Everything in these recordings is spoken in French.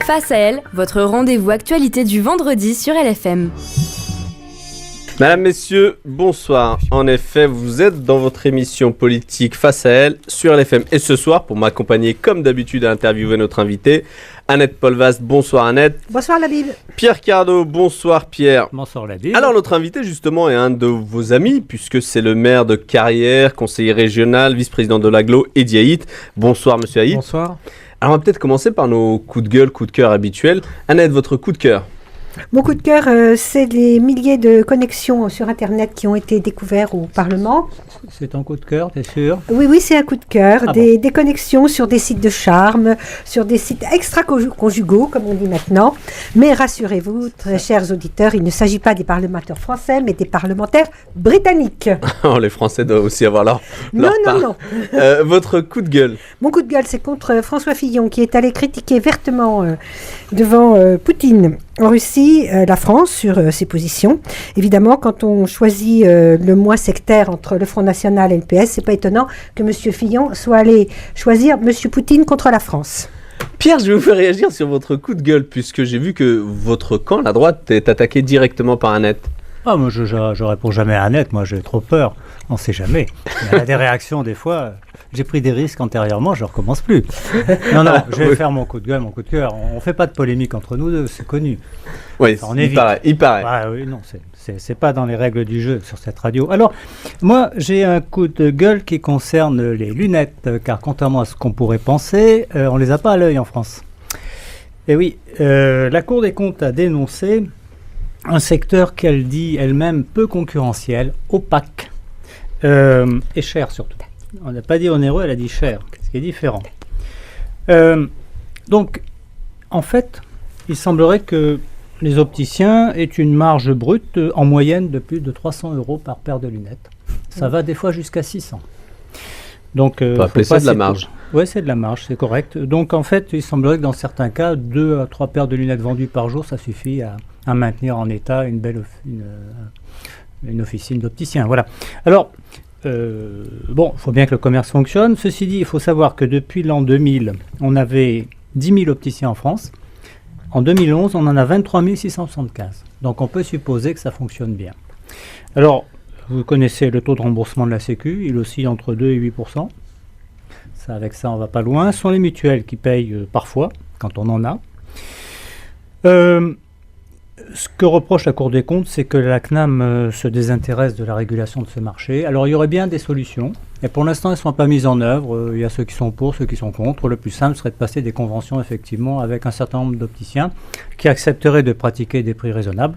Face à elle, votre rendez-vous actualité du vendredi sur LFM. Mesdames, Messieurs, bonsoir. En effet, vous êtes dans votre émission politique Face à elle sur LFM. Et ce soir, pour m'accompagner comme d'habitude à interviewer notre invitée, Annette Polvast. Bonsoir Annette. Bonsoir Labib. Pierre Cardot. Bonsoir Pierre. Bonsoir Labib. Alors notre invité justement est un de vos amis puisque c'est le maire de Carrières, conseiller régional, vice-président de l'Agglo, Eddy Haït. Bonsoir Monsieur Haït. Bonsoir. Alors on va peut-être commencer par nos coups de gueule, coups de cœur habituels. Annette, votre coup de cœur? Mon coup de cœur, c'est les milliers de connexions sur Internet qui ont été découverts au Parlement. C'est ton coup de cœur, t'es sûr? Oui, c'est un coup de cœur. Ah des connexions sur des sites de charme, sur des sites extra-conjugaux, comme on dit maintenant. Mais rassurez-vous, très chers auditeurs, il ne s'agit pas des parlementaires français, mais des parlementaires britanniques. Les Français doivent aussi avoir leur part. Non. Votre coup de gueule? Mon coup de gueule, c'est contre François Fillon, qui est allé critiquer vertement devant Poutine en Russie, la France, sur ses positions. Évidemment, quand on choisit le moins sectaire entre le Front National et le PS, c'est pas étonnant que M. Fillon soit allé choisir M. Poutine contre la France. Pierre, je vais vous faire réagir sur votre coup de gueule, puisque j'ai vu que votre camp, la droite, est attaqué directement par Annette. Ah, moi je réponds jamais à Annette, moi j'ai trop peur, on sait jamais. Il y a des réactions des fois, j'ai pris des risques antérieurement, je ne recommence plus. Non, je vais faire mon coup de gueule, mon coup de cœur. On ne fait pas de polémique entre nous deux, c'est connu. Oui, enfin, il paraît. Ah, oui, non, c'est pas dans les règles du jeu sur cette radio. Alors, moi j'ai un coup de gueule qui concerne les lunettes, car contrairement à ce qu'on pourrait penser, on ne les a pas à l'œil en France. Et oui, la Cour des comptes a dénoncé un secteur qu'elle dit elle-même peu concurrentiel, opaque et cher surtout. On n'a pas dit onéreux, elle a dit cher, ce qui est différent. Donc, en fait, il semblerait que les opticiens aient une marge brute en moyenne de plus de 300 € par paire de lunettes. Ça va des fois jusqu'à 600. Donc, on peut appeler ça de la marge. Oui, c'est de la marge, c'est correct. Donc, en fait, il semblerait que dans certains cas, 2 à 3 paires de lunettes vendues par jour, ça suffit à maintenir en état une officine d'opticien. Voilà. Alors, il faut bien que le commerce fonctionne. Ceci dit, il faut savoir que depuis l'an 2000, on avait 10 000 opticiens en France. En 2011, on en a 23 675. Donc, on peut supposer que ça fonctionne bien. Alors, vous connaissez le taux de remboursement de la Sécu, il oscille entre 2 et 8%. Avec ça, on ne va pas loin. Ce sont les mutuelles qui payent parfois, quand on en a. Ce que reproche la Cour des comptes, c'est que la CNAM se désintéresse de la régulation de ce marché. Alors, il y aurait bien des solutions. Et pour l'instant, elles ne sont pas mises en œuvre. Il y a ceux qui sont pour, ceux qui sont contre. Le plus simple serait de passer des conventions, effectivement, avec un certain nombre d'opticiens qui accepteraient de pratiquer des prix raisonnables,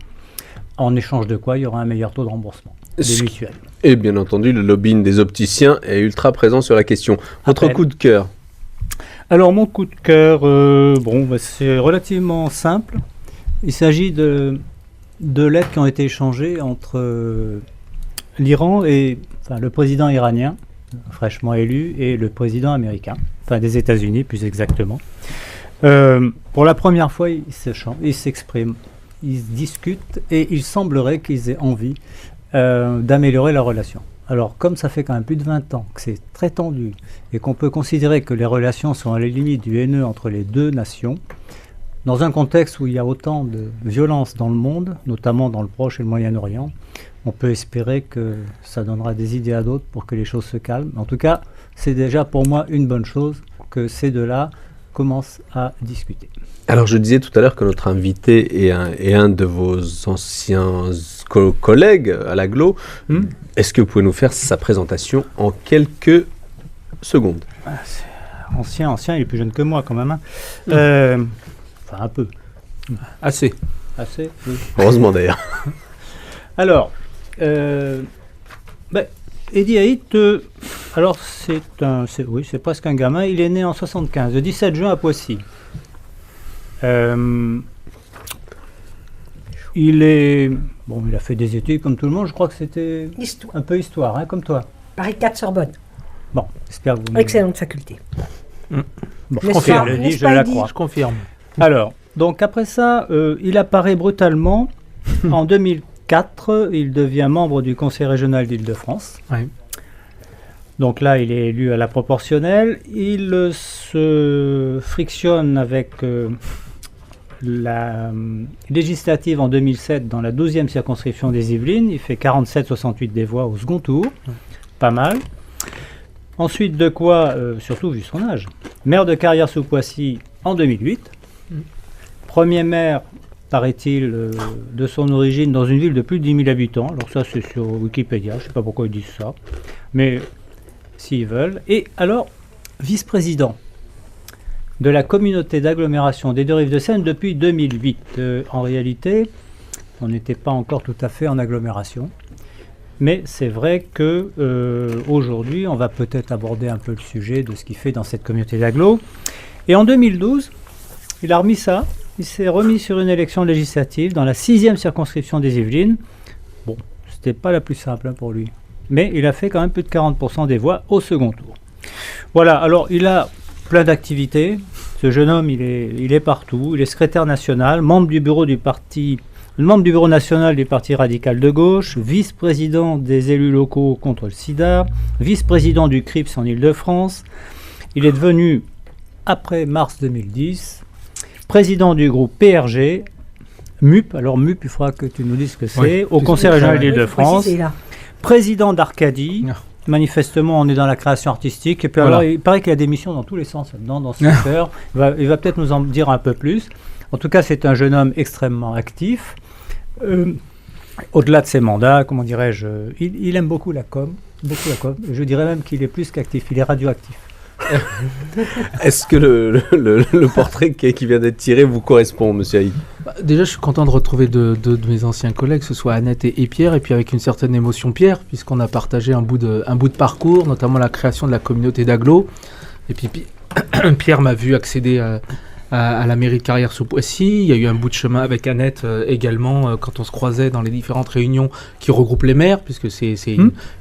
en échange de quoi il y aura un meilleur taux de remboursement des mutuelles. Et bien entendu, le lobbying des opticiens est ultra présent sur la question. Votre coup de cœur? Alors, mon coup de cœur, c'est relativement simple. Il s'agit de lettres qui ont été échangées entre l'Iran et le président iranien, fraîchement élu, et le président américain, des États-Unis plus exactement. Pour la première fois, ils s'expriment, ils discutent, et il semblerait qu'ils aient envie d'améliorer la relation. Alors, comme ça fait quand même plus de 20 ans que c'est très tendu, et qu'on peut considérer que les relations sont à la limite du haineux entre les deux nations, dans un contexte où il y a autant de violence dans le monde, notamment dans le Proche et le Moyen-Orient, on peut espérer que ça donnera des idées à d'autres pour que les choses se calment. En tout cas, c'est déjà pour moi une bonne chose que ces deux-là commencent à discuter. Alors je disais tout à l'heure que notre invité est un de vos anciens collègues à l'Agglo. Est-ce que vous pouvez nous faire sa présentation en quelques secondes? Ancien, il est plus jeune que moi quand même. Un peu. Assez, oui. Heureusement d'ailleurs. Alors, Eddy Haït, c'est presque un gamin. Il est né en 75, le 17 juin à Poissy. Il a fait des études comme tout le monde. Je crois que c'était un peu histoire, comme toi. Paris 4 Sorbonne. Bon, j'espère que vous. Excellente faculté. Je confirme, je la crois. Je confirme. Alors, donc après ça, il apparaît brutalement. En 2004, il devient membre du Conseil régional d'Île-de-France. Oui. Donc là, il est élu à la proportionnelle. Il se frictionne avec la législative en 2007 dans la 12e circonscription des Yvelines. Il fait 47,68 des voix au second tour. Pas mal. Ensuite, de quoi, surtout vu son âge, maire de Carrières-sous-Poissy en 2008. Premier maire, paraît-il, de son origine dans une ville de plus de 10 000 habitants. Alors ça, c'est sur Wikipédia. Je ne sais pas pourquoi ils disent ça. Mais s'ils veulent. Et alors, vice-président de la communauté d'agglomération des Deux-Rives-de-Seine depuis 2008. En réalité, on n'était pas encore tout à fait en agglomération. Mais c'est vrai qu'aujourd'hui, on va peut-être aborder un peu le sujet de ce qu'il fait dans cette communauté d'agglo. Et en 2012, il a remis ça. Il s'est remis sur une élection législative dans la 6e circonscription des Yvelines. Bon, c'était pas la plus simple pour lui. Mais il a fait quand même plus de 40% des voix au second tour. Voilà, alors il a plein d'activités. Ce jeune homme, il est partout. Il est secrétaire national, membre du bureau national du Parti radical de gauche, vice-président des élus locaux contre le sida, vice-président du CRIPS en Ile-de-France. Il est devenu, après mars 2010, président du groupe PRG, MUP. Alors MUP, il faudra que tu nous dises ce que c'est, au Conseil régional d'Île-de-France. Président d'Arcadie. Manifestement, on est dans la création artistique. Et puis alors, il paraît qu'il y a des missions dans tous les sens là-dedans, dans ce secteur. Il va peut-être nous en dire un peu plus. En tout cas, c'est un jeune homme extrêmement actif. Au-delà de ses mandats, comment dirais-je, il aime beaucoup la com. Je dirais même qu'il est plus qu'actif, il est radioactif. Est-ce que le portrait qui vient d'être tiré vous correspond, monsieur Haït ? Déjà, je suis content de retrouver deux de mes anciens collègues, que ce soit Annette et Pierre, et puis avec une certaine émotion Pierre, puisqu'on a partagé un bout de parcours, notamment la création de la communauté d'agglo. Et puis Pierre m'a vu accéder à la mairie de Carrières-sous-Poissy. Il y a eu un bout de chemin avec Annette également quand on se croisait dans les différentes réunions qui regroupent les maires, puisque c'est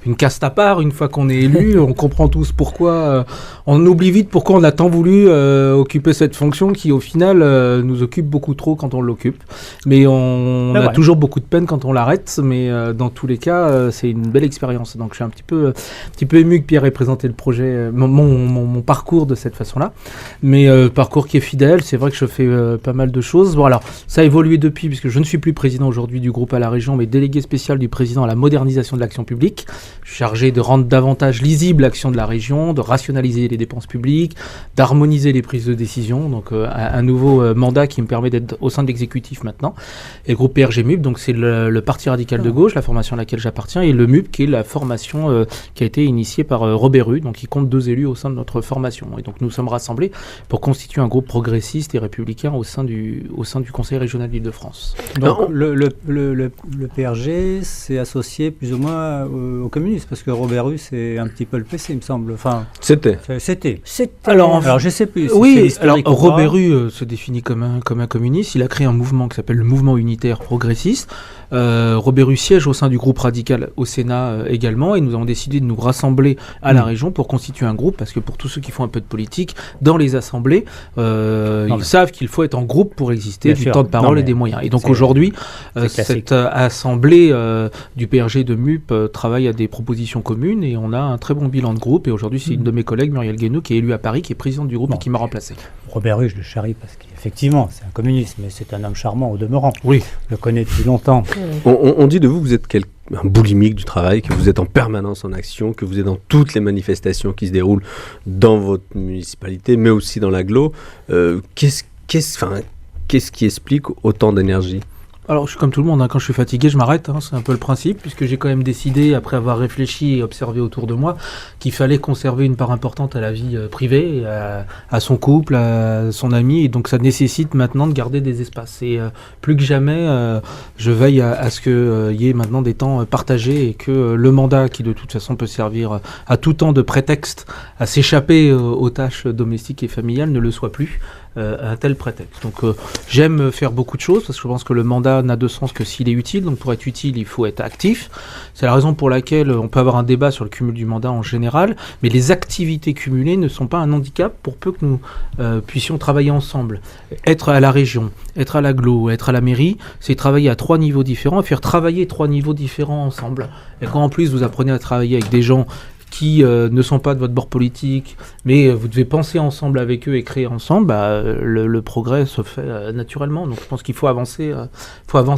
une caste à part. Une fois qu'on est élu, on comprend tous pourquoi. On oublie vite pourquoi on a tant voulu occuper cette fonction qui, au final, nous occupe beaucoup trop quand on l'occupe. Mais on a toujours beaucoup de peine quand on l'arrête. Mais dans tous les cas, c'est une belle expérience. Donc je suis un petit peu ému que Pierre ait présenté le projet, mon parcours de cette façon-là. Mais parcours qui est fidèle. C'est vrai que je fais pas mal de choses. Bon, alors, ça a évolué depuis, puisque je ne suis plus président aujourd'hui du groupe à la région, mais délégué spécial du président à la modernisation de l'action publique. Je suis chargé de rendre davantage lisible l'action de la région, de rationaliser les dépenses publiques, d'harmoniser les prises de décision. Donc, un nouveau mandat qui me permet d'être au sein de l'exécutif maintenant. Et le groupe PRG MUP, donc c'est le Parti radical de gauche, la formation à laquelle j'appartiens, et le MUP, qui est la formation qui a été initiée par Robert Rue, donc qui compte 2 élus au sein de notre formation. Et donc, nous sommes rassemblés pour constituer un groupe progressiste et républicain au sein du Conseil régional d'Île-de-France. Donc le PRG s'est associé plus ou moins aux communistes, parce que Robert Rue, c'est un petit peu le PC, il me semble. Enfin, C'était. Alors, je ne sais plus. Oui, alors Robert Rue se définit comme un communiste. Il a créé un mouvement qui s'appelle le Mouvement unitaire progressiste. Robert Rue siège au sein du groupe radical au Sénat également, et nous avons décidé de nous rassembler à la région pour constituer un groupe, parce que pour tous ceux qui font un peu de politique, dans les assemblées, ils savent qu'il faut être en groupe pour exister, du temps de parole et des moyens. Et donc aujourd'hui, cette assemblée du PRG de MUP travaille à des propositions communes, et on a un très bon bilan de groupe. Et aujourd'hui, c'est une de mes collègues, Muriel Guénaud, qui est élue à Paris, qui est présidente du groupe et qui m'a remplacé. Robert Rue, je le charrie parce qu'effectivement, c'est un communiste, mais c'est un homme charmant au demeurant. Oui. Je le connais depuis longtemps. On dit de vous que vous êtes un boulimique du travail, que vous êtes en permanence en action, que vous êtes dans toutes les manifestations qui se déroulent dans votre municipalité, mais aussi dans l'agglo. Qu'est-ce qui explique autant d'énergie ? Alors, je suis comme tout le monde, quand je suis fatigué, je m'arrête, c'est un peu le principe, puisque j'ai quand même décidé, après avoir réfléchi et observé autour de moi, qu'il fallait conserver une part importante à la vie privée, à son couple, à son ami, et donc ça nécessite maintenant de garder des espaces. Et plus que jamais, je veille à ce qu'il y ait maintenant des temps partagés, et que le mandat, qui de toute façon peut servir à tout temps de prétexte à s'échapper aux tâches domestiques et familiales, ne le soit plus. Un tel prétexte. Donc j'aime faire beaucoup de choses, parce que je pense que le mandat n'a de sens que s'il est utile. Donc pour être utile, il faut être actif. C'est la raison pour laquelle on peut avoir un débat sur le cumul du mandat en général, mais les activités cumulées ne sont pas un handicap pour peu que nous puissions travailler ensemble. Être à la région, être à l'agglo, être à la mairie, c'est travailler à 3 niveaux différents et faire travailler 3 niveaux différents ensemble. Et quand en plus vous apprenez à travailler avec des gens qui ne sont pas de votre bord politique, mais vous devez penser ensemble avec eux et créer ensemble, le progrès se fait naturellement. Donc je pense qu'il faut avancer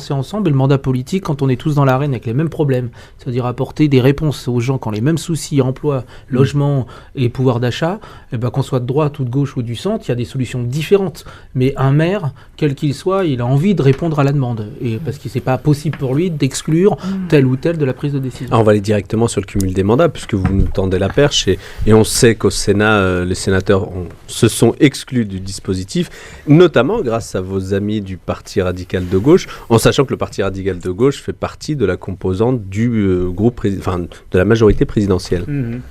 ensemble. Et le mandat politique, quand on est tous dans l'arène avec les mêmes problèmes, c'est-à-dire apporter des réponses aux gens qui ont les mêmes soucis, emploi, logement et pouvoir d'achat, et qu'on soit de droite ou de gauche ou du centre, il y a des solutions différentes. Mais un maire, quel qu'il soit, il a envie de répondre à la demande. Et parce que c'est pas possible pour lui d'exclure tel ou tel de la prise de décision. Alors on va aller directement sur le cumul des mandats, puisque vous nous tendez la perche, et on sait qu'au Sénat, les sénateurs se sont exclus du dispositif, notamment grâce à vos amis du Parti radical de gauche, en sachant que le Parti radical de gauche fait partie de la composante du de la majorité présidentielle.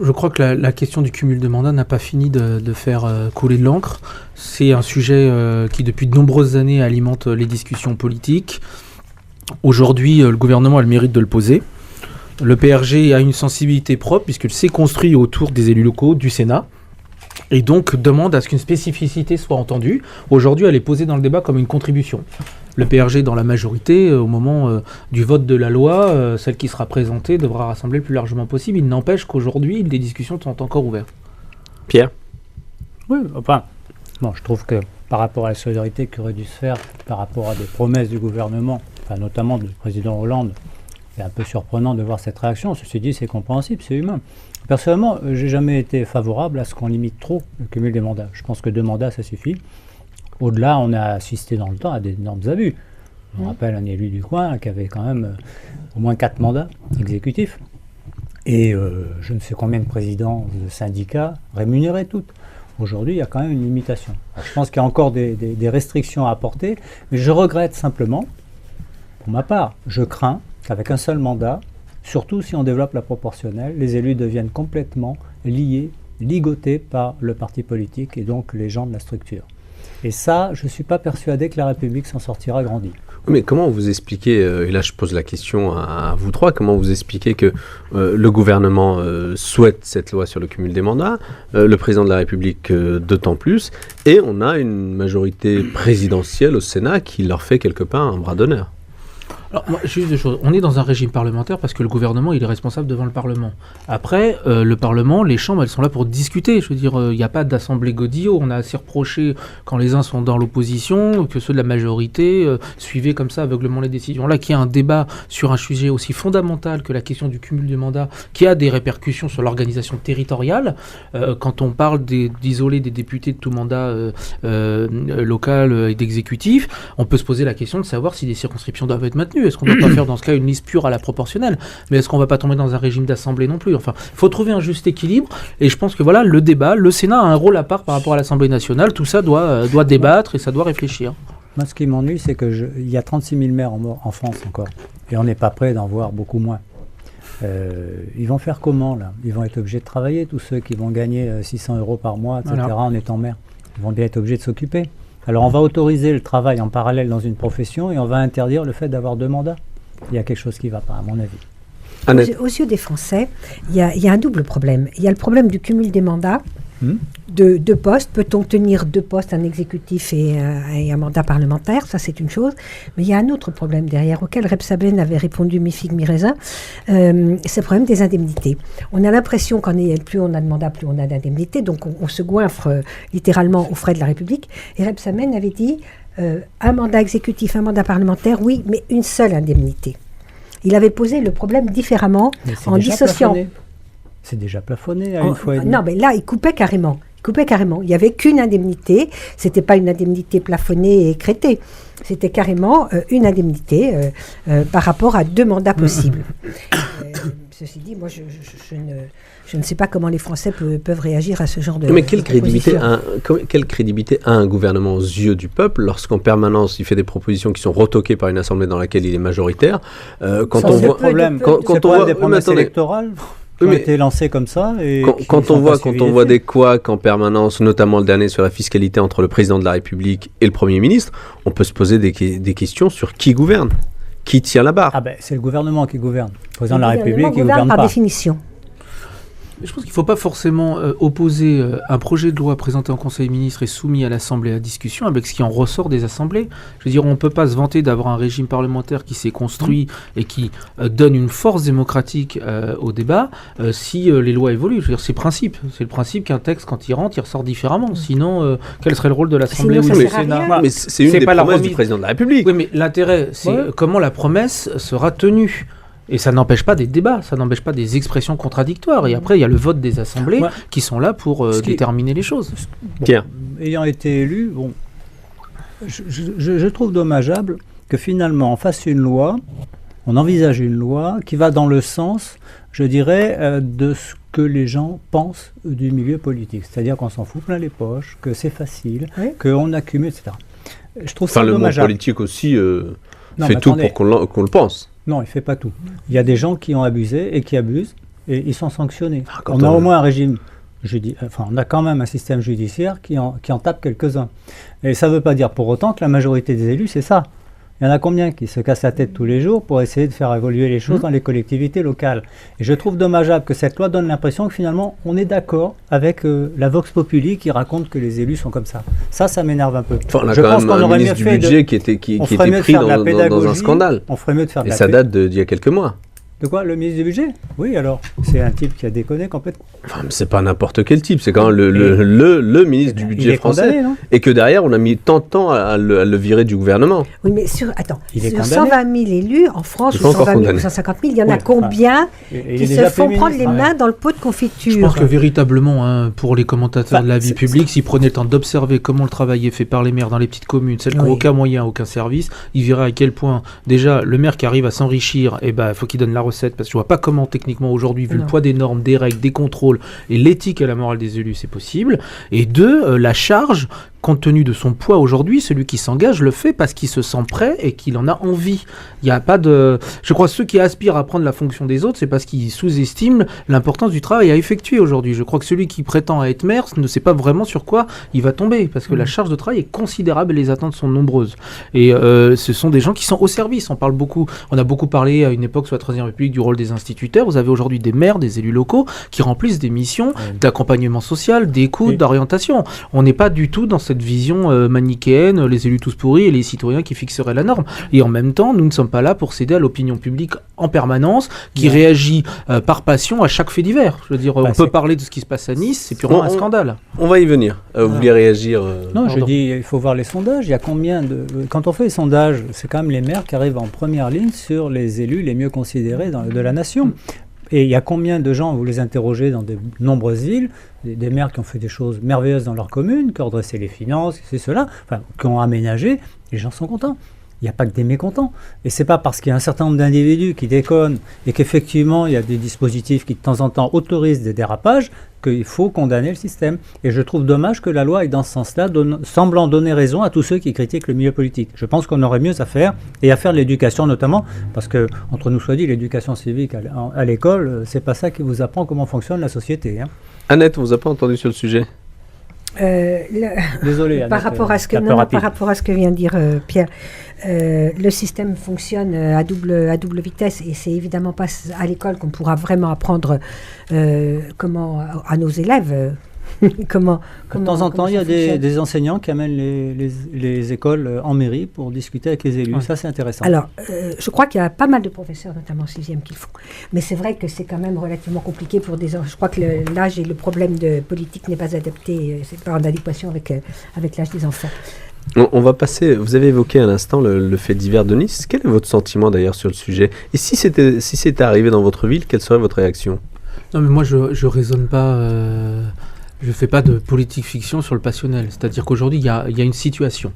Je crois que la question du cumul de mandats n'a pas fini de faire couler de l'encre. C'est un sujet qui, depuis de nombreuses années, alimente les discussions politiques. Aujourd'hui, le gouvernement a le mérite de le poser. Le PRG a une sensibilité propre, puisqu'il s'est construit autour des élus locaux du Sénat, et donc demande à ce qu'une spécificité soit entendue. Aujourd'hui, elle est posée dans le débat comme une contribution. Le PRG, dans la majorité, au moment du vote de la loi, celle qui sera présentée devra rassembler le plus largement possible. Il n'empêche qu'aujourd'hui, les discussions sont encore ouvertes. Pierre ? Oui, enfin, bon, je trouve que par rapport à la solidarité qui aurait dû se faire, par rapport à des promesses du gouvernement, enfin, notamment du président Hollande, c'est un peu surprenant de voir cette réaction. Ceci dit, c'est compréhensible, c'est humain. Personnellement, j'ai jamais été favorable à ce qu'on limite trop le cumul des mandats. Je pense que 2 mandats, ça suffit. Au-delà, on a assisté dans le temps à d'énormes abus. Je me rappelle un élu du coin qui avait quand même au moins 4 mandats exécutifs. Et je ne sais combien de présidents de syndicats rémunérés toutes. Aujourd'hui, il y a quand même une limitation. Alors, je pense qu'il y a encore des restrictions à apporter, mais je regrette simplement, pour ma part, je crains qu'avec un seul mandat, surtout si on développe la proportionnelle, les élus deviennent complètement ligotés par le parti politique et donc les gens de la structure. Et ça, je ne suis pas persuadé que la République s'en sortira grandie. Oui, mais comment vous expliquez, et là je pose la question à vous trois, comment vous expliquez que le gouvernement souhaite cette loi sur le cumul des mandats, le président de la République d'autant plus, et on a une majorité présidentielle au Sénat qui leur fait quelque part un bras d'honneur? Alors, moi, juste deux choses. On est dans un régime parlementaire parce que le gouvernement, il est responsable devant le Parlement. Après, le Parlement, les chambres, elles sont là pour discuter. Je veux dire, il n'y a pas d'assemblée godillot. On a assez reproché, quand les uns sont dans l'opposition, que ceux de la majorité suivaient comme ça aveuglement les décisions. Là, qu'il y a un débat sur un sujet aussi fondamental que la question du cumul du mandat, qui a des répercussions sur l'organisation territoriale, quand on parle d'isoler des députés de tout mandat local et d'exécutif, on peut se poser la question de savoir si des circonscriptions doivent être maintenues. Est-ce qu'on ne doit pas faire dans ce cas une liste pure à la proportionnelle? Mais est-ce qu'on ne va pas tomber dans un régime d'assemblée non plus? Enfin, il faut trouver un juste équilibre. Et je pense que voilà, le débat, le Sénat a un rôle à part par rapport à l'Assemblée nationale. Tout ça doit débattre et ça doit réfléchir. Moi, ce qui m'ennuie, c'est qu'il y a 36 000 maires en France encore. Et on n'est pas prêt d'en voir beaucoup moins. Ils vont faire comment, là? Ils vont être obligés de travailler, tous ceux qui vont gagner 600 € par mois, etc., voilà, en étant maire. Ils vont bien être obligés de s'occuper. Alors on va autoriser le travail en parallèle dans une profession et on va interdire le fait d'avoir 2 mandats. Il y a quelque chose qui ne va pas, à mon avis. Aux yeux des Français, il y a un double problème. Il y a le problème du cumul des mandats, de 2 postes. Peut-on tenir 2 postes, un exécutif et un mandat parlementaire? Ça, c'est une chose. Mais il y a un autre problème derrière, auquel Rebsamen avait répondu mi-figue, mi-raisin. C'est le problème des indemnités. On a l'impression plus on a de mandats, plus on a d'indemnités. Donc, on se goinfre littéralement aux frais de la République. Et Rebsamen avait dit, un mandat exécutif, un mandat parlementaire, oui, mais une seule indemnité. Il avait posé le problème différemment en dissociant... Plafonné. C'est déjà plafonné à une fois et demie. Non, mais là, il coupait carrément. Il n'y avait qu'une indemnité. Ce n'était pas une indemnité plafonnée et écrêtée. C'était carrément une indemnité par rapport à 2 mandats possibles. Ceci dit, moi, je ne sais pas comment les Français peuvent réagir à ce genre de... Mais quelle crédibilité a un gouvernement aux yeux du peuple lorsqu'en permanence il fait des propositions qui sont retoquées par une assemblée dans laquelle il est majoritaire? Quand on voit des promesses électorales qui ont été lancées comme ça. Et quand on voit des couacs en permanence, notamment le dernier sur la fiscalité entre le président de la République et le Premier ministre, on peut se poser des questions sur qui gouverne, qui tient la barre. C'est le gouvernement qui gouverne. Le président de la République qui ne gouverne par pas. Définition. Je pense qu'il ne faut pas forcément opposer un projet de loi présenté en Conseil des ministres et soumis à l'Assemblée à discussion avec ce qui en ressort des assemblées. Je veux dire, on ne peut pas se vanter d'avoir un régime parlementaire qui s'est construit et qui donne une force démocratique au débat si les lois évoluent. Je veux dire, c'est le principe qu'un texte, quand il rentre, il ressort différemment. Sinon, quel serait le rôle de l'Assemblée ou du Sénat? Mais c'est une des promesses du président de la République. Oui, mais l'intérêt, c'est comment la promesse sera tenue. Et ça n'empêche pas des débats, ça n'empêche pas des expressions contradictoires. Et après, il y a le vote des assemblées qui sont là pour déterminer les choses. Bon, ayant été élu, je trouve dommageable que finalement on fasse une loi, on envisage une loi qui va dans le sens, je dirais, de ce que les gens pensent du milieu politique. C'est-à-dire qu'on s'en fout plein les poches, que c'est facile, qu'on accumule, etc. Je trouve ça dommageable. Le monde politique aussi fait tout pour qu'on le pense. Non, il ne fait pas tout. Il y a des gens qui ont abusé et qui abusent, et ils sont sanctionnés. On a au moins un régime, on a quand même un système judiciaire qui en tape quelques-uns. Et ça ne veut pas dire pour autant que la majorité des élus, c'est ça. Il y en a combien qui se cassent la tête tous les jours pour essayer de faire évoluer les choses dans les collectivités locales. Et je trouve dommageable que cette loi donne l'impression que finalement, on est d'accord avec la Vox Populi qui raconte que les élus sont comme ça. Ça m'énerve un peu. On a quand même un ministre du budget qui était pris dans un scandale. On ferait mieux de faire Et ça date d'il y a quelques mois. De quoi? Le ministre du budget? Oui, alors. C'est un type qui a déconné complètement. Enfin, c'est pas n'importe quel type, c'est quand même le ministre du budget français. Condamné, non? Et que derrière, on a mis tant de temps à le virer du gouvernement. Oui, mais sur 120 000 élus, en France, ou 120 000 ou 150 000, il y en a combien qui se font prendre les mains dans le pot de confiture? Je pense que véritablement, pour les commentateurs de la vie publique, s'ils prenaient le temps d'observer comment le travail est fait par les maires dans les petites communes, celles qui n'ont aucun moyen, aucun service, ils verraient à quel point, déjà, le maire qui arrive à s'enrichir, il faut qu'il donne la recette, parce que je vois pas comment techniquement aujourd'hui, vu le poids des normes, des règles, des contrôles et l'éthique et la morale des élus, c'est possible. Et deux, la charge, compte tenu de son poids aujourd'hui, celui qui s'engage le fait parce qu'il se sent prêt et qu'il en a envie. Il n'y a pas de... Je crois que ceux qui aspirent à prendre la fonction des autres, c'est parce qu'ils sous-estiment l'importance du travail à effectuer aujourd'hui. Je crois que celui qui prétend à être maire ne sait pas vraiment sur quoi il va tomber, parce que la charge de travail est considérable et les attentes sont nombreuses. Et ce sont des gens qui sont au service. On a beaucoup parlé à une époque, sous la Troisième République, du rôle des instituteurs. Vous avez aujourd'hui des maires, des élus locaux qui remplissent des missions d'accompagnement social, d'écoute, d'orientation. On n'est pas du tout dans cette vision manichéenne, les élus tous pourris et les citoyens qui fixeraient la norme. Et en même temps, nous ne sommes pas là pour céder à l'opinion publique en permanence, qui réagit par passion à chaque fait divers. Je veux dire, on peut parler de ce qui se passe à Nice, c'est purement un scandale. On va y venir. Vous vouliez réagir Non, je dis, il faut voir les sondages. Il y a combien de... Quand on fait les sondages, c'est quand même les maires qui arrivent en première ligne sur les élus les mieux considérés de la nation. Et il y a combien de gens, vous les interrogez dans de nombreuses villes, des maires qui ont fait des choses merveilleuses dans leur commune, qui ont redressé les finances, c'est cela, qui ont aménagé, les gens sont contents. Il n'y a pas que des mécontents. Et c'est pas parce qu'il y a un certain nombre d'individus qui déconnent et qu'effectivement il y a des dispositifs qui de temps en temps autorisent des dérapages qu'il faut condamner le système. Et je trouve dommage que la loi aille dans ce sens-là, semblant donner raison à tous ceux qui critiquent le milieu politique. Je pense qu'on aurait mieux à faire, et à faire de l'éducation notamment, parce que, entre nous soit dit, l'éducation civique à l'école, c'est pas ça qui vous apprend comment fonctionne la société. Annette, on vous a pas entendu sur le sujet? Désolé, par rapport à ce que vient de dire Pierre, le système fonctionne à double vitesse, et c'est évidemment pas à l'école qu'on pourra vraiment apprendre comment à nos élèves. De temps en temps, il y a des enseignants qui amènent les écoles en mairie pour discuter avec les élus. Ouais. Ça, c'est intéressant. Alors, je crois qu'il y a pas mal de professeurs, notamment en 6e, qui le font. Mais c'est vrai que c'est quand même relativement compliqué pour des... Je crois que l'âge et le problème de politique n'est pas adapté, c'est pas en adéquation avec l'âge des enfants. On va passer, vous avez évoqué à l'instant le fait divers de Nice. Quel est votre sentiment d'ailleurs sur le sujet? Et si c'était arrivé dans votre ville, quelle serait votre réaction? Non, mais moi, je raisonne pas... Je ne fais pas de politique fiction sur le passionnel. C'est-à-dire qu'aujourd'hui, il y a une situation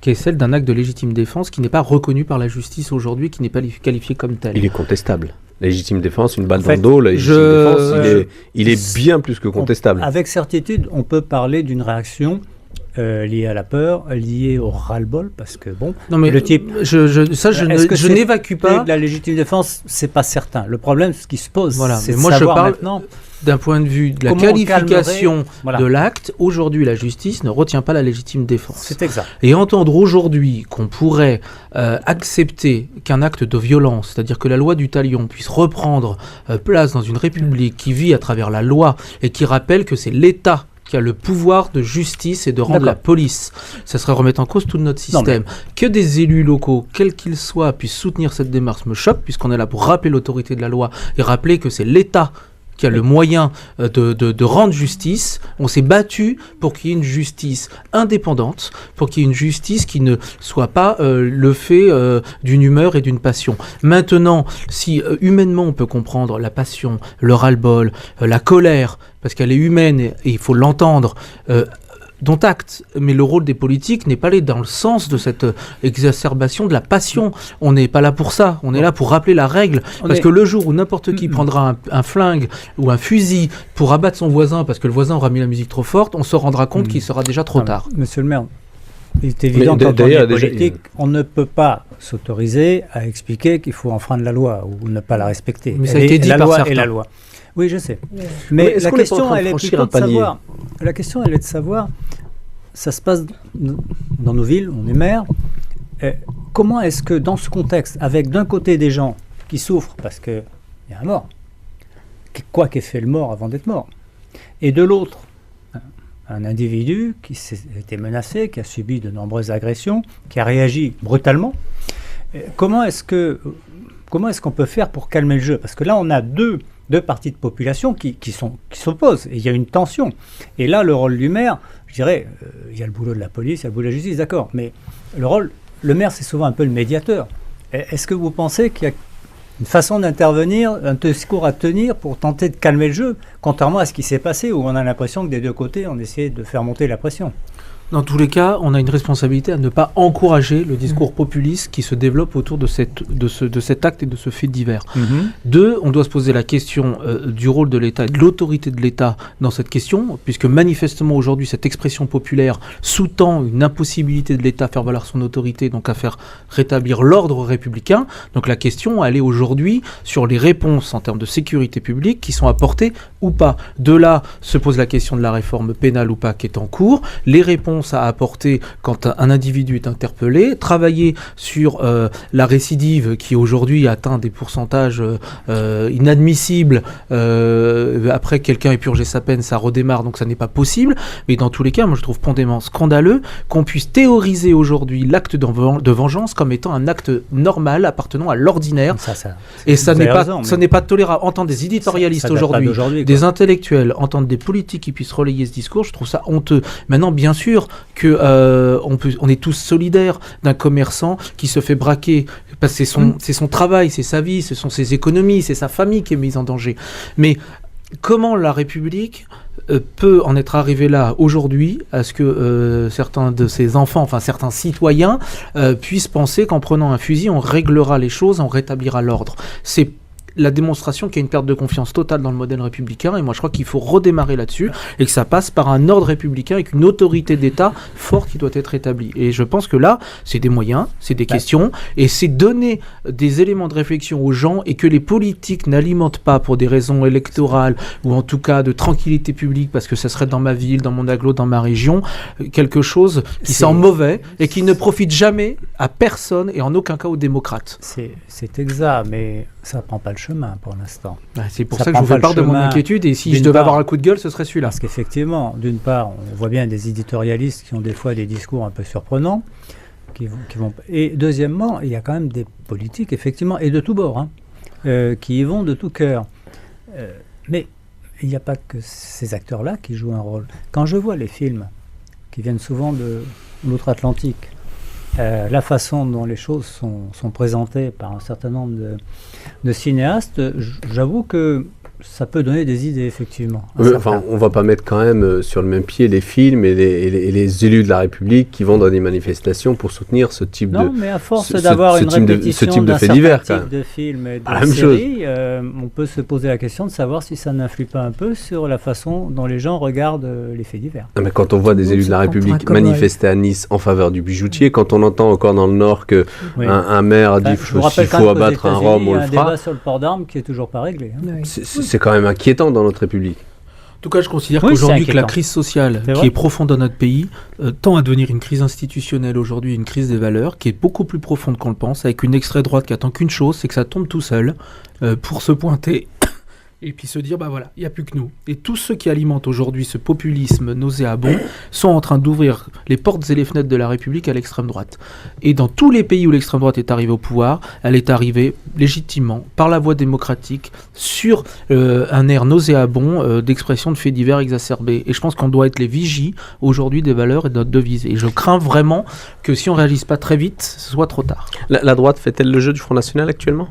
qui est celle d'un acte de légitime défense qui n'est pas reconnu par la justice aujourd'hui, qui n'est pas qualifié comme tel. Il est contestable. La légitime défense, une balle dans le dos, la légitime défense, il est bien plus que contestable. Avec certitude, on peut parler d'une réaction liées à la peur, liées au ras-le-bol, parce que bon, Non mais le type... je n'évacue pas. La légitime défense, c'est pas certain. Le problème, ce qui se pose, Voilà, c'est mais de moi je savoir parle maintenant... d'un point de vue de la Comment on qualification Voilà. de l'acte. Aujourd'hui, la justice ne retient pas la légitime défense. C'est exact. Et entendre aujourd'hui qu'on pourrait accepter qu'un acte de violence, c'est-à-dire que la loi du talion puisse reprendre place dans une république qui vit à travers la loi et qui rappelle que c'est l'État qui a le pouvoir de justice et de rendre D'accord. la police. Ça serait remettre en cause tout notre système. Que des élus locaux, quels qu'ils soient, puissent soutenir cette démarche me choque, puisqu'on est là pour rappeler l'autorité de la loi et rappeler que c'est l'État qui a le moyen de rendre justice. On s'est battu pour qu'il y ait une justice indépendante, pour qu'il y ait une justice qui ne soit pas le fait d'une humeur et d'une passion. Maintenant, si humainement on peut comprendre la passion, le ras-le-bol, la colère, parce qu'elle est humaine et il faut l'entendre, dont acte, mais le rôle des politiques n'est pas allé dans le sens de cette exacerbation de la passion. On n'est pas là pour ça, on est là pour rappeler la règle, parce que le jour où n'importe qui prendra un flingue ou un fusil pour abattre son voisin parce que le voisin aura mis la musique trop forte, on se rendra compte qu'il sera déjà trop tard. Monsieur le maire, il est évident qu'en tant que politique, on ne peut pas s'autoriser à expliquer qu'il faut enfreindre la loi ou ne pas la respecter. Mais ça a été dit la par loi certains. est la loi. Oui, je sais. Mais Mais est-ce la qu'on est pas en question, train de elle est franchir plutôt un de palier savoir. La question, elle est de savoir. Ça se passe dans nos villes, on est maire. Comment est-ce que dans ce contexte, avec d'un côté des gens qui souffrent parce qu'il y a un mort, quoi qu'ait fait le mort avant d'être mort, et de l'autre, un individu qui s'est été menacé, qui a subi de nombreuses agressions, qui a réagi brutalement, comment est-ce qu'on peut faire pour calmer le jeu? Parce que là, on a deux parties de population qui s'opposent, et il y a une tension. Et là, le rôle du maire, je dirais, il y a le boulot de la police, il y a le boulot de la justice, d'accord, mais le maire, c'est souvent un peu le médiateur. Est-ce que vous pensez qu'il y a une façon d'intervenir, un discours à tenir pour tenter de calmer le jeu, contrairement à ce qui s'est passé, où on a l'impression que des deux côtés, on essayait de faire monter la pression? Dans tous les cas, on a une responsabilité à ne pas encourager le discours populiste qui se développe autour de cet acte et de ce fait divers. Deux, on doit se poser la question du rôle de l'État et de l'autorité de l'État dans cette question, puisque manifestement aujourd'hui, cette expression populaire sous-tend une impossibilité de l'État à faire valoir son autorité, donc à faire rétablir l'ordre républicain. Donc la question, elle est aujourd'hui sur les réponses en termes de sécurité publique qui sont apportées ou pas. De là se pose la question de la réforme pénale ou pas qui est en cours. Les réponses à apporter quand un individu est interpellé, travailler sur la récidive qui aujourd'hui atteint des pourcentages inadmissibles. Après quelqu'un ait purgé sa peine, ça redémarre, donc ça n'est pas possible. Mais dans tous les cas, moi je trouve profondément scandaleux qu'on puisse théoriser aujourd'hui l'acte de vengeance comme étant un acte normal appartenant à l'ordinaire. Et ça n'est pas tolérable. Entendre des éditorialistes aujourd'hui, des intellectuels, entendre des politiques qui puissent relayer ce discours, je trouve ça honteux. Maintenant, bien sûr, que on est tous solidaires d'un commerçant qui se fait braquer parce que c'est son travail, c'est sa vie, ce sont ses économies, c'est sa famille qui est mise en danger. Mais comment la République peut en être arrivé là aujourd'hui à ce que certains de ses enfants, enfin certains citoyens puissent penser qu'en prenant un fusil on réglera les choses, on rétablira l'ordre. C'est la démonstration qu'il y a une perte de confiance totale dans le modèle républicain, et moi je crois qu'il faut redémarrer là-dessus, et que ça passe par un ordre républicain avec une autorité d'État forte qui doit être établie. Et je pense que là, c'est des moyens, c'est des questions, et c'est donner des éléments de réflexion aux gens, et que les politiques n'alimentent pas pour des raisons électorales, ou en tout cas de tranquillité publique, parce que ça serait dans ma ville, dans mon agglo, dans ma région, quelque chose qui sent mauvais, et qui ne profite jamais à personne, et en aucun cas aux démocrates. C'est exact, mais ça ne prend pas le chemin pour l'instant. C'est pour ça que je vous fais part de mon inquiétude, et si je devais avoir un coup de gueule, ce serait celui-là. Parce qu'effectivement, d'une part, on voit bien des éditorialistes qui ont des fois des discours un peu surprenants, et deuxièmement, il y a quand même des politiques, effectivement, et de tous bords, qui y vont de tout cœur. Mais il n'y a pas que ces acteurs-là qui jouent un rôle. Quand je vois les films qui viennent souvent de l'outre-Atlantique, la façon dont les choses sont présentées par un certain nombre de cinéastes, j'avoue que ça peut donner des idées, effectivement. Enfin, on va pas mettre quand même sur le même pied les films et les élus de la République qui vont dans des manifestations pour soutenir ce type de... Non, mais à force d'avoir une répétition d'un certain type de film et de série, on peut se poser la question de savoir si ça n'influe pas un peu sur la façon dont les gens regardent les faits divers. Mais quand on voit des élus de la République manifester à Nice en faveur du bijoutier, quand on entend encore dans le Nord qu'un maire a dit s'il faut abattre un Rome, on le fera. Il y a un débat sur le port d'armes qui est toujours pas réglé. C'est quand même inquiétant dans notre République. En tout cas, je considère qu'aujourd'hui, que la crise sociale qui est profonde dans notre pays tend à devenir une crise institutionnelle aujourd'hui, une crise des valeurs qui est beaucoup plus profonde qu'on le pense, avec une extrême droite qui attend qu'une chose, c'est que ça tombe tout seul pour se pointer et puis se dire, bah voilà, il n'y a plus que nous. Et tous ceux qui alimentent aujourd'hui ce populisme nauséabond sont en train d'ouvrir les portes et les fenêtres de la République à l'extrême droite. Et dans tous les pays où l'extrême droite est arrivée au pouvoir, elle est arrivée légitimement, par la voie démocratique, sur un air nauséabond d'expression de faits divers exacerbés. Et je pense qu'on doit être les vigies aujourd'hui des valeurs et de notre devise. Et je crains vraiment que si on ne réagisse pas très vite, ce soit trop tard. La droite fait-elle le jeu du Front National actuellement ?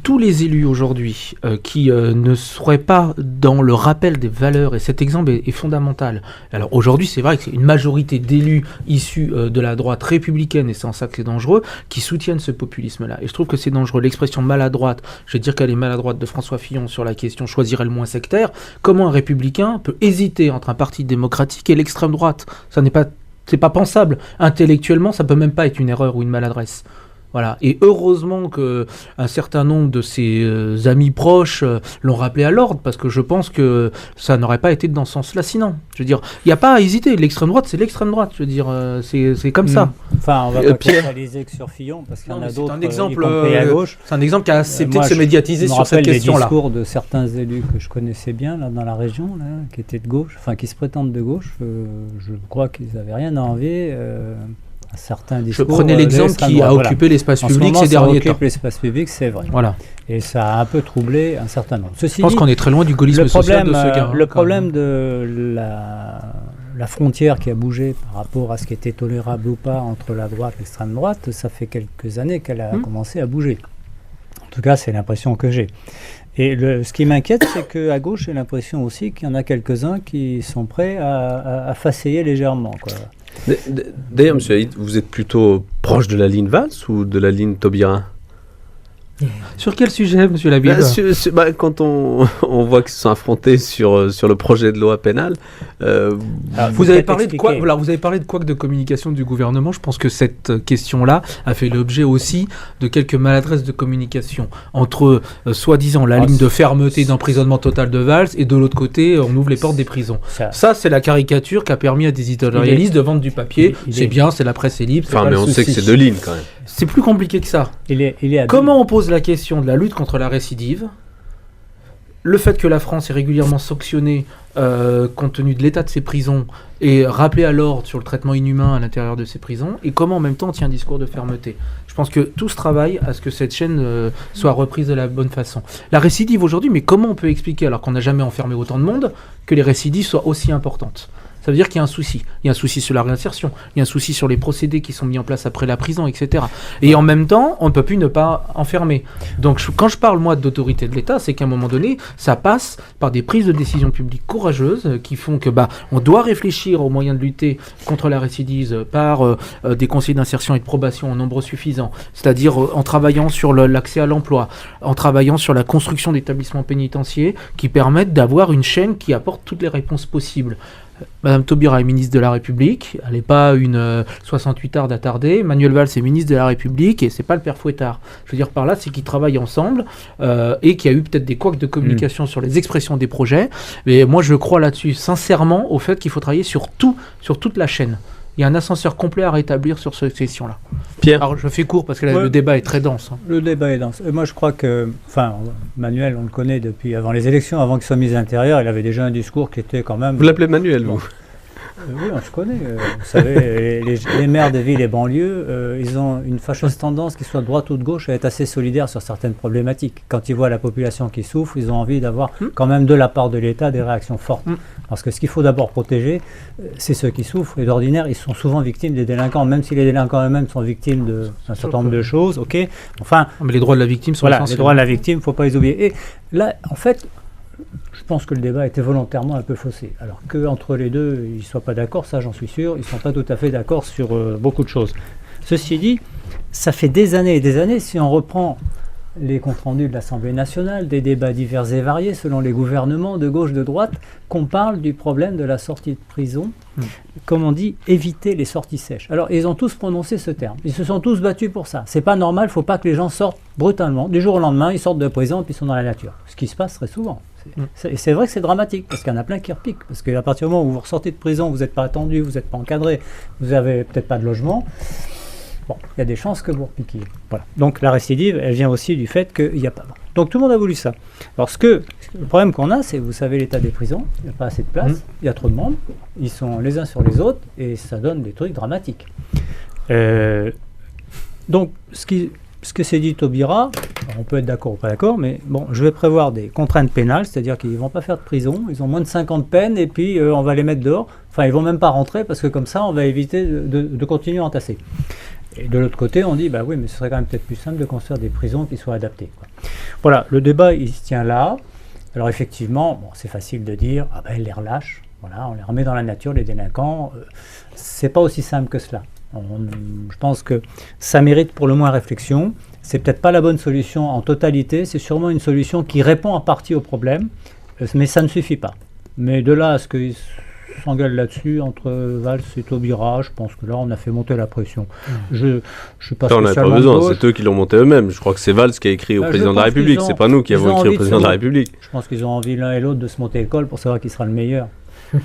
Tous les élus aujourd'hui qui ne seraient pas dans le rappel des valeurs, et cet exemple est fondamental. Alors aujourd'hui, c'est vrai que c'est une majorité d'élus issus de la droite républicaine, et c'est en ça que c'est dangereux, qui soutiennent ce populisme-là. Et je trouve que c'est dangereux. L'expression maladroite, je vais dire qu'elle est maladroite de François Fillon sur la question choisirait le moins sectaire. Comment un républicain peut hésiter entre un parti démocratique et l'extrême droite ? C'est pas pensable. Intellectuellement, ça peut même pas être une erreur ou une maladresse. Voilà. Et heureusement qu'un certain nombre de ses amis proches l'ont rappelé à l'ordre, parce que je pense que ça n'aurait pas été dans ce sens-là sinon. Je veux dire, il n'y a pas à hésiter. L'extrême droite, c'est l'extrême droite. Je veux dire, c'est comme ça. Enfin, on va pas focaliser que sur Fillon, parce qu'il y en a d'autres, un exemple, à gauche. C'est un exemple qui a accepté de se médiatiser sur cette question-là. Je me rappelle les discours de certains élus que je connaissais bien là, dans la région, là, qui étaient de gauche, enfin qui se prétendent de gauche. Je crois qu'ils n'avaient rien à envier. Certains discours, je prenais l'exemple qui a occupé l'espace public ces derniers temps. L'espace public, c'est vrai. Voilà. Et ça a un peu troublé un certain nombre. Je pense qu'on est très loin du gaullisme social de ce gars. Le problème de la frontière qui a bougé par rapport à ce qui était tolérable ou pas entre la droite et l'extrême droite, ça fait quelques années qu'elle a commencé à bouger. En tout cas, c'est l'impression que j'ai. Et ce qui m'inquiète, c'est qu'à gauche, j'ai l'impression aussi qu'il y en a quelques-uns qui sont prêts à faceiller légèrement, quoi. D'ailleurs, M. Haït, vous êtes plutôt proche de la ligne Valls ou de la ligne Taubira ? Sur quel sujet, M. Labille ? Quand on voit qu'ils se sont affrontés sur le projet de loi pénale. Vous avez parlé de quoi ? Voilà, vous avez parlé de quoi que de communication du gouvernement. Je pense que cette question-là a fait l'objet aussi de quelques maladresses de communication entre soi-disant la ligne de fermeté d'emprisonnement total de Valls et de l'autre côté, on ouvre les portes des prisons. Ça, c'est la caricature qui a permis à des éditorialistes de vendre du papier. C'est bien, c'est la presse est libre. Enfin, mais on sait que c'est deux lignes quand même. C'est plus compliqué que ça. Comment on pose la question de la lutte contre la récidive, le fait que la France est régulièrement sanctionnée compte tenu de l'état de ses prisons et rappelée à l'ordre sur le traitement inhumain à l'intérieur de ces prisons, et comment en même temps on tient un discours de fermeté. Je pense que tout se travaille à ce que cette chaîne soit reprise de la bonne façon. La récidive aujourd'hui, mais comment on peut expliquer, alors qu'on n'a jamais enfermé autant de monde, que les récidives soient aussi importantes ? Ça veut dire qu'il y a un souci. Il y a un souci sur la réinsertion, il y a un souci sur les procédés qui sont mis en place après la prison, etc. Et en même temps, on ne peut plus ne pas enfermer. Donc quand je parle, moi, d'autorité de l'État, c'est qu'à un moment donné, ça passe par des prises de décision publiques courageuses qui font que on doit réfléchir aux moyens de lutter contre la récidive par des conseils d'insertion et de probation en nombre suffisant, c'est-à-dire en travaillant sur l'accès à l'emploi, en travaillant sur la construction d'établissements pénitentiaires qui permettent d'avoir une chaîne qui apporte toutes les réponses possibles. Madame Taubira est ministre de la République, elle n'est pas une 68arde attardée. Manuel Valls est ministre de la République et c'est pas le père Fouettard. Je veux dire par là, c'est qu'ils travaillent ensemble et qu'il y a eu peut-être des couacs de communication sur les expressions des projets. Mais moi, je crois là-dessus sincèrement au fait qu'il faut travailler sur toute la chaîne. Il y a un ascenseur complet à rétablir sur cette question-là. Pierre ? Alors, je fais court parce que le débat est très dense. Le débat est dense. Moi, je crois que... Enfin, Manuel, on le connaît depuis avant les élections, avant qu'il soit mis à l'intérieur, il avait déjà un discours qui était quand même... Vous l'appelez Manuel, vous ? Oui, on se connaît. Vous savez, les maires de villes et banlieues, ils ont une fâcheuse tendance, qu'ils soient de droite ou de gauche, à être assez solidaires sur certaines problématiques. Quand ils voient la population qui souffre, ils ont envie d'avoir quand même de la part de l'État des réactions fortes. Parce que ce qu'il faut d'abord protéger, c'est ceux qui souffrent. Et d'ordinaire, ils sont souvent victimes des délinquants, même si les délinquants eux-mêmes sont victimes d'un certain nombre de choses. Ok. Enfin, mais les droits de la victime sont essentiels. Les droits de la victime, il ne faut pas les oublier. Et là, en fait, je pense que le débat était volontairement un peu faussé. Alors qu'entre les deux, ils ne soient pas d'accord, ça j'en suis sûr, ils ne sont pas tout à fait d'accord sur beaucoup de choses. Ceci dit, ça fait des années et des années, si on reprend les comptes rendus de l'Assemblée nationale, des débats divers et variés selon les gouvernements de gauche, de droite, qu'on parle du problème de la sortie de prison, comme on dit, éviter les sorties sèches. Alors, ils ont tous prononcé ce terme. Ils se sont tous battus pour ça. C'est pas normal, il ne faut pas que les gens sortent brutalement. Du jour au lendemain, ils sortent de prison et puis ils sont dans la nature. Ce qui se passe très souvent. Et c'est vrai que c'est dramatique, parce qu'il y en a plein qui repiquent. Parce qu'à partir du moment où vous ressortez de prison, vous n'êtes pas attendu, vous n'êtes pas encadré, vous n'avez peut-être pas de logement, bon, il y a des chances que vous repiquiez. Voilà. Donc la récidive, elle vient aussi du fait qu'il n'y a pas. Donc tout le monde a voulu ça. Alors le problème qu'on a, c'est, vous savez, l'état des prisons, il n'y a pas assez de place, il y a trop de monde, ils sont les uns sur les autres, et ça donne des trucs dramatiques. Donc ce que s'est dit Taubira, on peut être d'accord ou pas d'accord, mais bon, je vais prévoir des contraintes pénales, c'est-à-dire qu'ils ne vont pas faire de prison, ils ont moins de 5 ans de peine, et puis on va les mettre dehors. Enfin, ils ne vont même pas rentrer, parce que comme ça, on va éviter de continuer à entasser. Et de l'autre côté, on dit, bah oui, mais ce serait quand même peut-être plus simple de construire des prisons qui soient adaptées, quoi. Voilà, le débat, il se tient là. Alors effectivement, bon, c'est facile de dire, ah ben, ils les relâchent, voilà, on les remet dans la nature, les délinquants. C'est pas aussi simple que cela. Je pense que ça mérite pour le moins réflexion. C'est peut-être pas la bonne solution en totalité, c'est sûrement une solution qui répond en partie au problème, mais ça ne suffit pas. Mais de là à ce qu'ils s'engueulent là-dessus entre Valls et Taubira, je pense que là on a fait monter la pression. Je suis pas ça, on n'avait pas besoin, c'est eux qui l'ont monté eux-mêmes. Je crois que c'est Valls qui a écrit au président de la République, c'est pas nous qui avons écrit au président de la République. Je pense qu'ils ont envie l'un et l'autre de se monter l'école pour savoir qui sera le meilleur.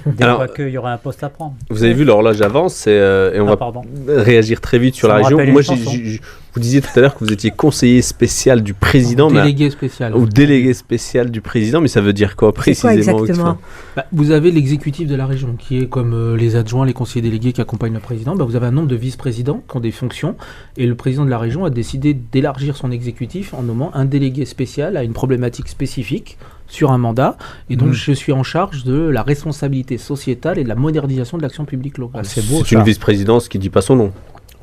Dès qu'il y aura un poste à prendre. Vous avez vu, l'horloge avance et on va réagir très vite sur la région. Moi, vous disiez tout à l'heure que vous étiez conseiller spécial du président. Délégué spécial. Ou délégué spécial du président, mais ça veut dire quoi précisément? C'est quoi exactement? Vous avez l'exécutif de la région qui est comme les adjoints, les conseillers délégués qui accompagnent le président. Vous avez un nombre de vice-présidents qui ont des fonctions et le président de la région a décidé d'élargir son exécutif en nommant un délégué spécial à une problématique spécifique sur un mandat, et donc je suis en charge de la responsabilité sociétale et de la modernisation de l'action publique locale. C'est beau, c'est une vice-présidence qui ne dit pas son nom.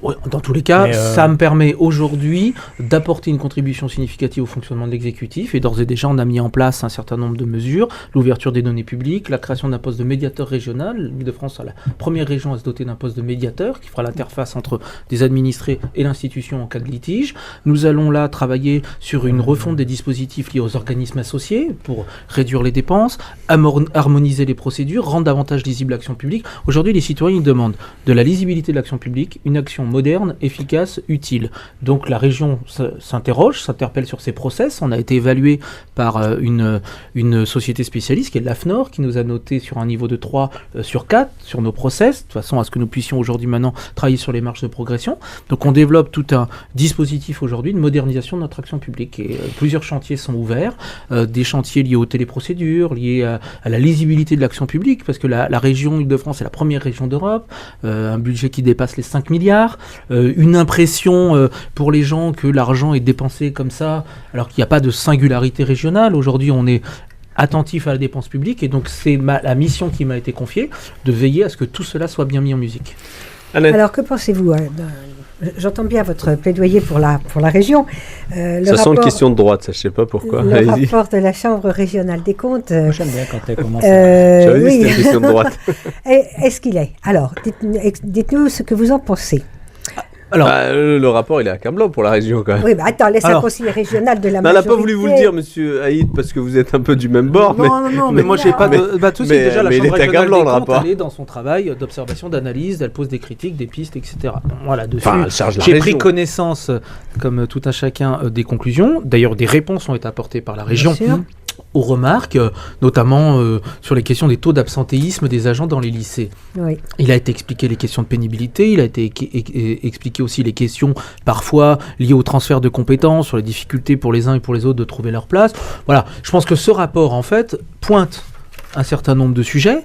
Ouais, dans tous les cas, ça me permet aujourd'hui d'apporter une contribution significative au fonctionnement de l'exécutif, et d'ores et déjà on a mis en place un certain nombre de mesures, l'ouverture des données publiques, la création d'un poste de médiateur régional. L'Île-de-France sera la première région à se doter d'un poste de médiateur qui fera l'interface entre des administrés et l'institution en cas de litige. Nous allons là travailler sur une refonte des dispositifs liés aux organismes associés pour réduire les dépenses, harmoniser les procédures, rendre davantage lisible l'action publique. Aujourd'hui, les citoyens demandent de la lisibilité de l'action publique, une action moderne, efficace, utile. Donc la région s'interpelle sur ses process. On a été évalué par une société spécialiste qui est l'AFNOR, qui nous a noté sur un niveau de 3 sur 4 sur nos process, de façon à ce que nous puissions aujourd'hui maintenant travailler sur les marges de progression. Donc on développe tout un dispositif aujourd'hui de modernisation de notre action publique, et plusieurs chantiers sont ouverts, des chantiers liés aux téléprocédures, liés à la lisibilité de l'action publique, parce que la région Île-de-France est la première région d'Europe, un budget qui dépasse les 5 milliards, une impression pour les gens que l'argent est dépensé comme ça, alors qu'il n'y a pas de singularité régionale. Aujourd'hui, on est attentif à la dépense publique, et donc c'est la mission qui m'a été confiée, de veiller à ce que tout cela soit bien mis en musique. Annette. Alors, que pensez-vous J'entends bien votre plaidoyer pour la région. Ça sent une question de droite, ça, je ne sais pas pourquoi. Le rapport de la Chambre régionale des comptes... J'aime bien quand elle commence. J'avais dit que c'était une question de droite. Est-ce qu'il est? Alors, dites-nous ce que vous en pensez. Alors, le rapport, il est accablant pour la région, quand même. Oui, attends, laisse un conseiller régional de la majorité. On n'a pas voulu vous le dire, monsieur Haït, parce que vous êtes un peu du même bord. Non, mais moi, j'ai pas de souci. Déjà, la Chambre régionale des comptes, elle est dans son travail d'observation, d'analyse, elle pose des critiques, des pistes, etc. Voilà, dessus, j'ai pris connaissance, comme tout un chacun, des conclusions. D'ailleurs, des réponses ont été apportées par la région aux remarques, notamment sur les questions des taux d'absentéisme des agents dans les lycées. Oui. Il a été expliqué les questions de pénibilité, il a été expliqué aussi les questions parfois liées au transfert de compétences, sur les difficultés pour les uns et pour les autres de trouver leur place. Voilà, je pense que ce rapport, en fait, pointe un certain nombre de sujets,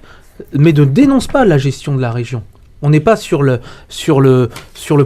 mais ne dénonce pas la gestion de la région. On n'est pas sur le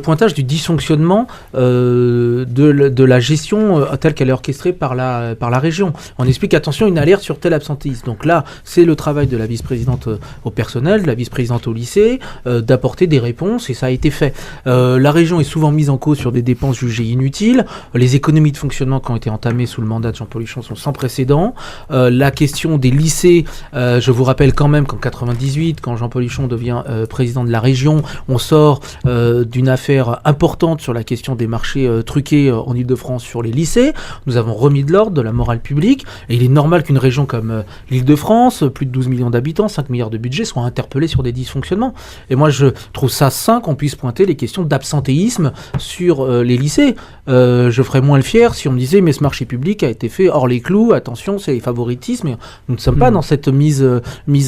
pointage du dysfonctionnement de la gestion telle qu'elle est orchestrée par la région. On explique, attention, une alerte sur tel absentéisme. Donc là, c'est le travail de la vice-présidente au personnel, de la vice-présidente au lycée, d'apporter des réponses, et ça a été fait. La région est souvent mise en cause sur des dépenses jugées inutiles. Les économies de fonctionnement qui ont été entamées sous le mandat de Jean-Paul Huchon sont sans précédent. La question des lycées, je vous rappelle quand même qu'en 98, quand Jean-Paul Huchon devient président de la région, on sort d'une affaire importante sur la question des marchés truqués en Ile-de-France sur les lycées. Nous avons remis de l'ordre, de la morale publique, et il est normal qu'une région comme l'Île-de-France, plus de 12 millions d'habitants, 5 milliards de budget, soit interpellée sur des dysfonctionnements. Et moi, je trouve ça sain qu'on puisse pointer les questions d'absentéisme sur les lycées. Je ferais moins le fier si on me disait, mais ce marché public a été fait hors les clous, attention, c'est les favoritismes. Nous ne sommes pas dans cette mise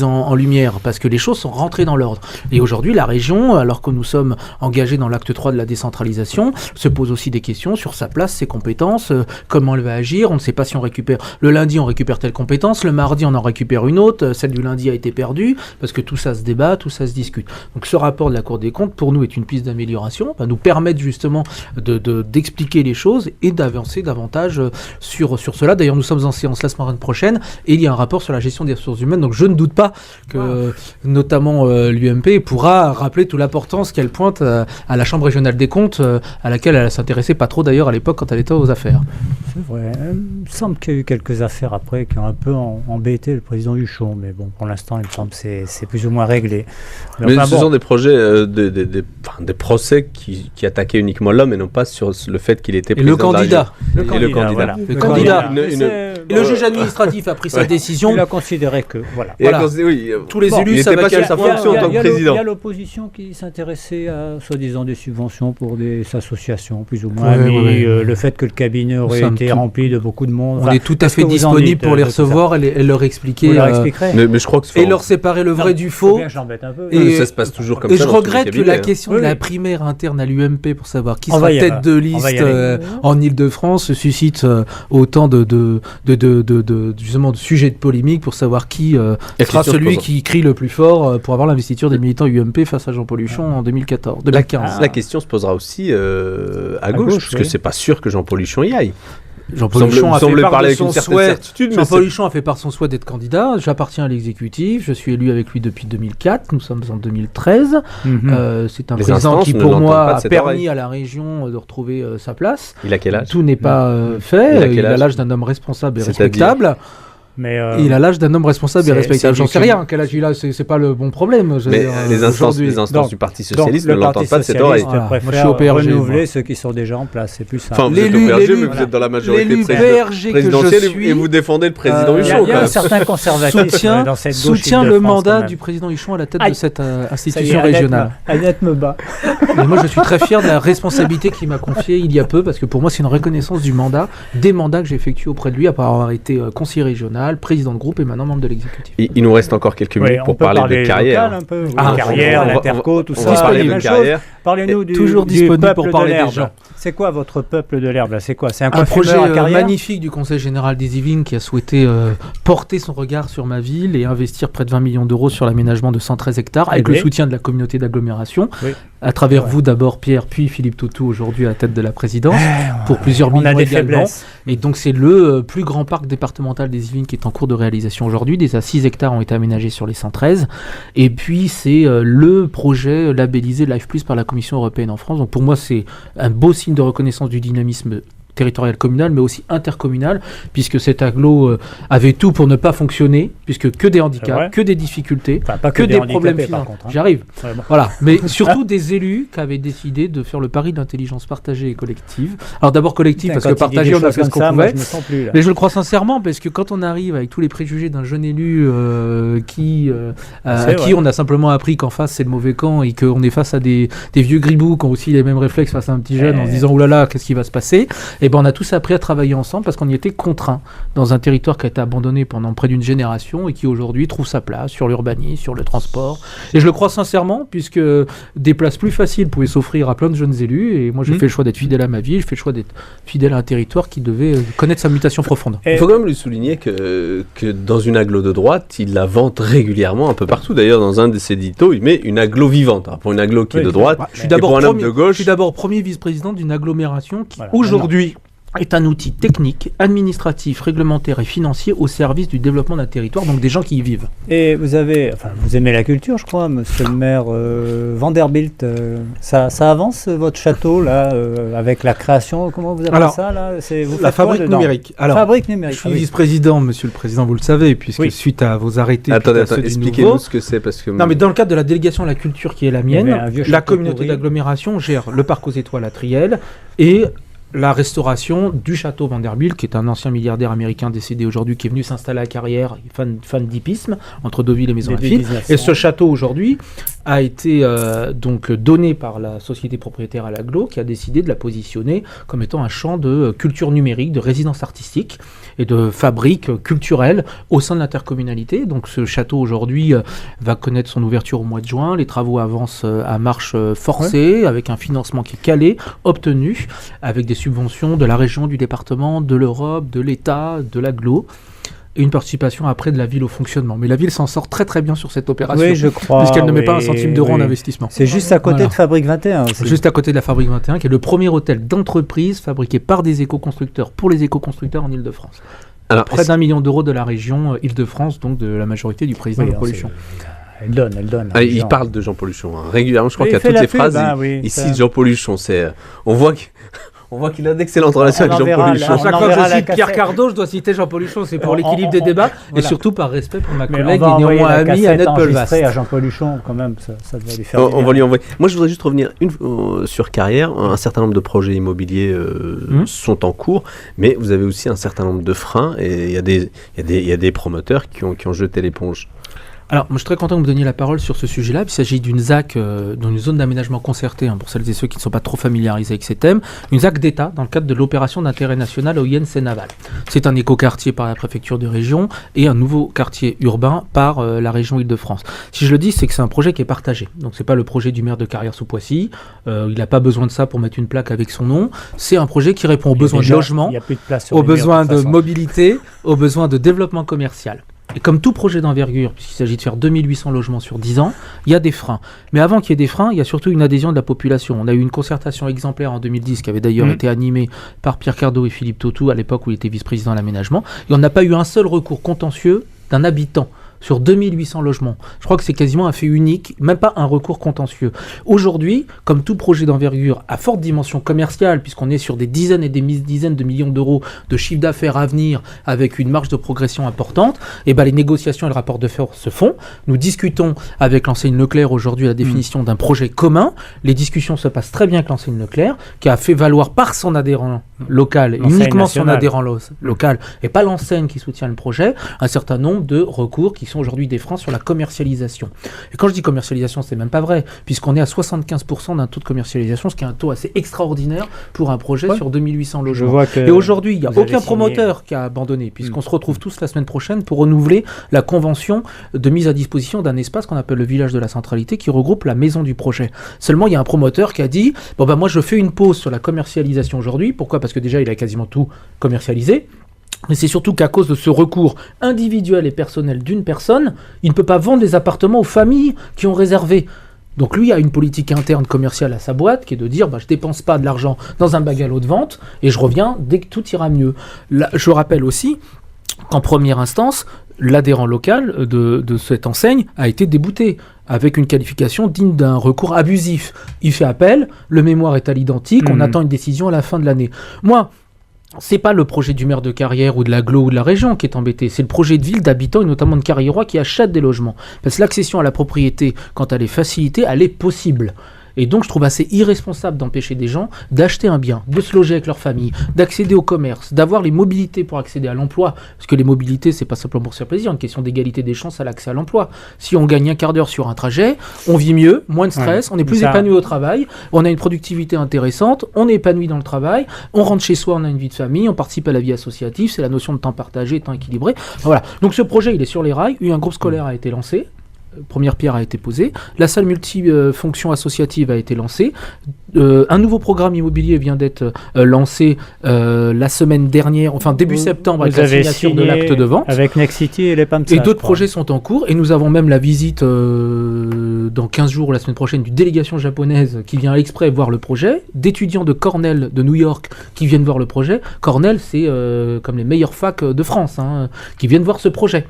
en lumière, parce que les choses sont rentrées dans l'ordre. Et aujourd'hui, la région, alors que nous sommes engagés dans l'acte 3 de la décentralisation, se pose aussi des questions sur sa place, ses compétences, comment elle va agir. On ne sait pas si on récupère... Le lundi, on récupère telle compétence, le mardi, on en récupère une autre, celle du lundi a été perdue, parce que tout ça se débat, tout ça se discute. Donc ce rapport de la Cour des comptes, pour nous, est une piste d'amélioration, va nous permettre justement d'expliquer les choses et d'avancer davantage sur cela. D'ailleurs, nous sommes en séance la semaine prochaine, et il y a un rapport sur la gestion des ressources humaines, donc je ne doute pas que, notamment l'UMP, pourra rappeler toute l'importance qu'elle pointe à la Chambre régionale des comptes, à laquelle elle s'intéressait pas trop d'ailleurs à l'époque quand elle était aux affaires. C'est vrai. Il me semble qu'il y a eu quelques affaires après qui ont un peu embêté le président Huchon, mais bon, pour l'instant, il me semble que c'est plus ou moins réglé. Mais ce sont des projets, des procès qui attaquaient uniquement l'homme et non pas sur le fait qu'il était président de la région. Le candidat. Voilà. Le candidat. Et le juge administratif a pris sa décision. Il a considéré que, voilà. Tous les élus savaient savaient pas sa fonction en tant que président. Il y a l'opposition qui s'intéressait à, soi-disant, des subventions pour des associations, plus ou moins. Le fait que le cabinet aurait été rempli de beaucoup de monde. On est tout à fait disponible pour les recevoir et leur expliquer. Mais je crois que et leur séparer le vrai du faux. J'embête un peu. Et ça se passe toujours comme ça. Et je regrette que la question de la primaire interne à l'UMP pour savoir qui sera tête de liste en Ile-de-France suscite autant justement de sujets de polémique pour savoir qui sera celui qui crie le plus fort pour avoir l'investiture des militants UMP face à Jean-Paul Huchon en 2015. La question se posera aussi à gauche, parce que c'est pas sûr que Jean-Paul Huchon y aille. Jean-Paul Huchon a fait part de son souhait. Jean-Paul Huchon a fait part de son souhait d'être candidat. J'appartiens à l'exécutif. Je suis élu avec lui depuis 2004. Nous sommes en 2013. C'est un président qui, pour moi, a permis à la région de retrouver sa place. Il a quel âge ? Tout n'est pas fait. Il a l'âge d'un homme responsable et respectable. Il a l'âge d'un homme responsable et respectable. J'en sais rien. Quel âge il a, c'est pas le bon problème. Mais les instances du Parti Socialiste ne l'entendent pas de cette oreille. Moi, je suis au PRG. Renouveler ceux qui sont déjà en place, c'est plus simple. Enfin, vous êtes au PRG, mais vous êtes dans la majorité présidentielle et vous défendez le président Huchon. Il y a un certain conservatisme dans cette gauche. Soutient le mandat du président Huchon à la tête de cette institution régionale. Annette me bat. Moi, je suis très fier de la responsabilité qu'il m'a confiée il y a peu, parce que pour moi, c'est une reconnaissance du mandat, des mandats que j'ai effectués auprès de lui, après avoir été conseiller régional, président de groupe et maintenant membre de l'exécutif. Il nous reste encore quelques minutes pour parler de carrière. Carrière, l'interco, tout ça. Parlez-nous toujours disponible pour parler des gens. C'est quoi votre peuple de l'herbe ? C'est quoi ? C'est un projet magnifique du Conseil général des Yvelines qui a souhaité porter son regard sur ma ville et investir près de 20 millions d'euros sur l'aménagement de 113 hectares avec le soutien de la communauté d'agglomération. À travers vous d'abord, Pierre, puis Philippe Toutou aujourd'hui à la tête de la présidence, pour plusieurs millions également. Et donc c'est le plus grand parc départemental des Yvelines qui est en cours de réalisation aujourd'hui. Déjà 6 hectares ont été aménagés sur les 113. Et puis c'est le projet labellisé Life Plus par la Commission européenne en France. Donc pour moi c'est un beau signe de reconnaissance du dynamisme territorial communal, mais aussi intercommunal, puisque cet agglo avait tout pour ne pas fonctionner, puisque que des handicaps, que des difficultés, que des problèmes financiers. J'arrive. Voilà. Mais surtout des élus qui avaient décidé de faire le pari de l'intelligence partagée et collective. Alors d'abord collective, parce que partagée, on a fait ce qu'on pouvait. Mais je le crois sincèrement, parce que quand on arrive avec tous les préjugés d'un jeune élu à qui on a simplement appris qu'en face c'est le mauvais camp et qu'on est face à des vieux gribouts qui ont aussi les mêmes réflexes face à un petit jeune en se disant oulala, qu'est-ce qui va se passer ? Et ben on a tous appris à travailler ensemble parce qu'on y était contraints dans un territoire qui a été abandonné pendant près d'une génération et qui aujourd'hui trouve sa place sur l'urbanisme, sur le transport. Et je le crois sincèrement, puisque des places plus faciles pouvaient s'offrir à plein de jeunes élus. Et moi, j'ai fait le choix d'être fidèle à ma ville, j'ai fait le choix d'être fidèle à un territoire qui devait connaître sa mutation profonde. Il faut quand même lui souligner que dans une agglo de droite, il la vante régulièrement un peu partout. D'ailleurs, dans un de ses éditos, il met une agglo vivante. Alors, pour une agglo qui est de droite, Je suis et pour un homme de gauche... Je suis d'abord premier vice-président d'une agglomération qui, aujourd'hui, est un outil technique, administratif, réglementaire et financier au service du développement d'un territoire, donc des gens qui y vivent. Et vous aimez la culture, je crois, monsieur le maire Vanderbilt. Ça avance, votre château, là, avec la création, comment vous appelez ça là? La fabrique numérique. Alors, fabrique numérique. Je suis vice-président, monsieur le président, vous le savez, puisque suite à vos arrêtés... Attendez, expliquez-nous ce que c'est, parce que... Non, mais dans le cadre de la délégation à la culture qui est la mienne, la communauté d'agglomération gère le parc aux étoiles à Triel et la restauration du château Vanderbilt, qui est un ancien milliardaire américain décédé aujourd'hui, qui est venu s'installer à Carrière, fan d'hippisme, entre Deauville et Maisons-Laffitte. Et ce château, aujourd'hui, a été donc donné par la société propriétaire à l'Agglo, qui a décidé de la positionner comme étant un champ de culture numérique, de résidence artistique et de fabrique culturelle au sein de l'intercommunalité. Donc ce château, aujourd'hui, va connaître son ouverture au mois de juin. Les travaux avancent à marche forcée, avec un financement qui est calé, obtenu, avec des subventions de la région, du département, de l'Europe, de l'État, de l'Agglo, et une participation après de la ville au fonctionnement. Mais la ville s'en sort très très bien sur cette opération, oui, je crois, puisqu'elle ne met pas un centime d'euro en investissement. C'est juste à côté de Fabrique 21 aussi. Juste à côté de la Fabrique 21, qui est le premier hôtel d'entreprise fabriqué par des éco-constructeurs pour les éco-constructeurs en Ile-de-France. Alors, près d'1 million d'euros de la région Ile-de-France, donc de la majorité du président de Pollution. Elle donne. Il parle de Jean Polluchon régulièrement. Je crois qu'il y a toutes les phrases. Ici, Jean Polluchon, on voit qu'il a d'excellentes relations avec Jean Polluchon. À chaque fois que je cite Pierre Cardot, je dois citer Jean Polluchon, c'est pour l'équilibre des débats, et surtout par respect pour ma collègue et néanmoins amie Annette Pelvast. À Jean Polluchon, quand même, ça doit lui faire on va lui envoyer. Moi, je voudrais juste revenir sur Carrière. Un certain nombre de projets immobiliers sont en cours, mais vous avez aussi un certain nombre de freins, et il y a des promoteurs qui ont jeté l'éponge. Alors, moi, je suis très content que vous me donniez la parole sur ce sujet-là. Il s'agit d'une ZAC, d'une zone d'aménagement concerté, pour celles et ceux qui ne sont pas trop familiarisés avec ces thèmes, une ZAC d'État dans le cadre de l'opération d'intérêt national OIN-Seine-Naval. C'est un écoquartier par la préfecture de région et un nouveau quartier urbain par la région Île-de-France. Si je le dis, c'est que c'est un projet qui est partagé. Donc, c'est pas le projet du maire de Carrière-sous-Poissy. Il n'a pas besoin de ça pour mettre une plaque avec son nom. C'est un projet qui répond aux besoins de logement, aux besoins de mobilité, aux besoins de développement commercial. Et comme tout projet d'envergure, puisqu'il s'agit de faire 2800 logements sur 10 ans, il y a des freins. Mais avant qu'il y ait des freins, il y a surtout une adhésion de la population. On a eu une concertation exemplaire en 2010 qui avait d'ailleurs été animée par Pierre Cardot et Philippe Tautou à l'époque où il était vice-président de l'aménagement. Et on n'a pas eu un seul recours contentieux d'un habitant sur 2800 logements. Je crois que c'est quasiment un fait unique, même pas un recours contentieux. Aujourd'hui, comme tout projet d'envergure à forte dimension commerciale, puisqu'on est sur des dizaines et des dizaines de millions d'euros de chiffre d'affaires à venir avec une marge de progression importante, et les négociations et le rapport de force se font. Nous discutons avec l'enseigne Leclerc aujourd'hui la définition d'un projet commun. Les discussions se passent très bien avec l'enseigne Leclerc, qui a fait valoir par son adhérent local, uniquement son adhérent local, et pas l'enseigne qui soutient le projet, un certain nombre de recours qui sont aujourd'hui des freins sur la commercialisation. Et quand je dis commercialisation, c'est même pas vrai, puisqu'on est à 75% d'un taux de commercialisation, ce qui est un taux assez extraordinaire pour un projet sur 2800 logements. Et aujourd'hui, il n'y a aucun promoteur qui a abandonné, puisqu'on se retrouve tous la semaine prochaine pour renouveler la convention de mise à disposition d'un espace qu'on appelle le village de la centralité, qui regroupe la maison du projet. Seulement, il y a un promoteur qui a dit, moi je fais une pause sur la commercialisation aujourd'hui. Pourquoi ? Parce que déjà, il a quasiment tout commercialisé. Mais c'est surtout qu'à cause de ce recours individuel et personnel d'une personne, il ne peut pas vendre des appartements aux familles qui ont réservé. Donc lui a une politique interne commerciale à sa boîte qui est de dire je dépense pas de l'argent dans un bungalow de vente et je reviens dès que tout ira mieux. Là, je rappelle aussi qu'en première instance, l'adhérent local de cette enseigne a été débouté avec une qualification digne d'un recours abusif. Il fait appel, le mémoire est à l'identique, on attend une décision à la fin de l'année. Moi, c'est pas le projet du maire de Carrière ou de l'Agglo ou de la région qui est embêté, c'est le projet de ville, d'habitants et notamment de Carriérois qui achètent des logements. Parce que l'accession à la propriété, quand elle est facilitée, elle est possible. Et donc je trouve assez irresponsable d'empêcher des gens d'acheter un bien, de se loger avec leur famille, d'accéder au commerce, d'avoir les mobilités pour accéder à l'emploi. Parce que les mobilités, c'est pas simplement pour se faire plaisir, une question d'égalité des chances à l'accès à l'emploi. Si on gagne un quart d'heure sur un trajet, on vit mieux, moins de stress, on est plus épanoui au travail, on a une productivité intéressante, on est épanoui dans le travail, on rentre chez soi, on a une vie de famille, on participe à la vie associative, c'est la notion de temps partagé, temps équilibré. Voilà. Donc ce projet, il est sur les rails, un groupe scolaire a été lancé. Première pierre a été posée, la salle multifonction associative a été lancée, un nouveau programme immobilier vient d'être lancé la semaine dernière, enfin début septembre, avec la signature de l'acte de vente. Avec Nexity et les PAMSA. Et d'autres projets sont en cours, et nous avons même la visite dans 15 jours, la semaine prochaine, d'une délégation japonaise qui vient exprès voir le projet, d'étudiants de Cornell de New York qui viennent voir le projet. Cornell, c'est comme les meilleures facs de France, qui viennent voir ce projet.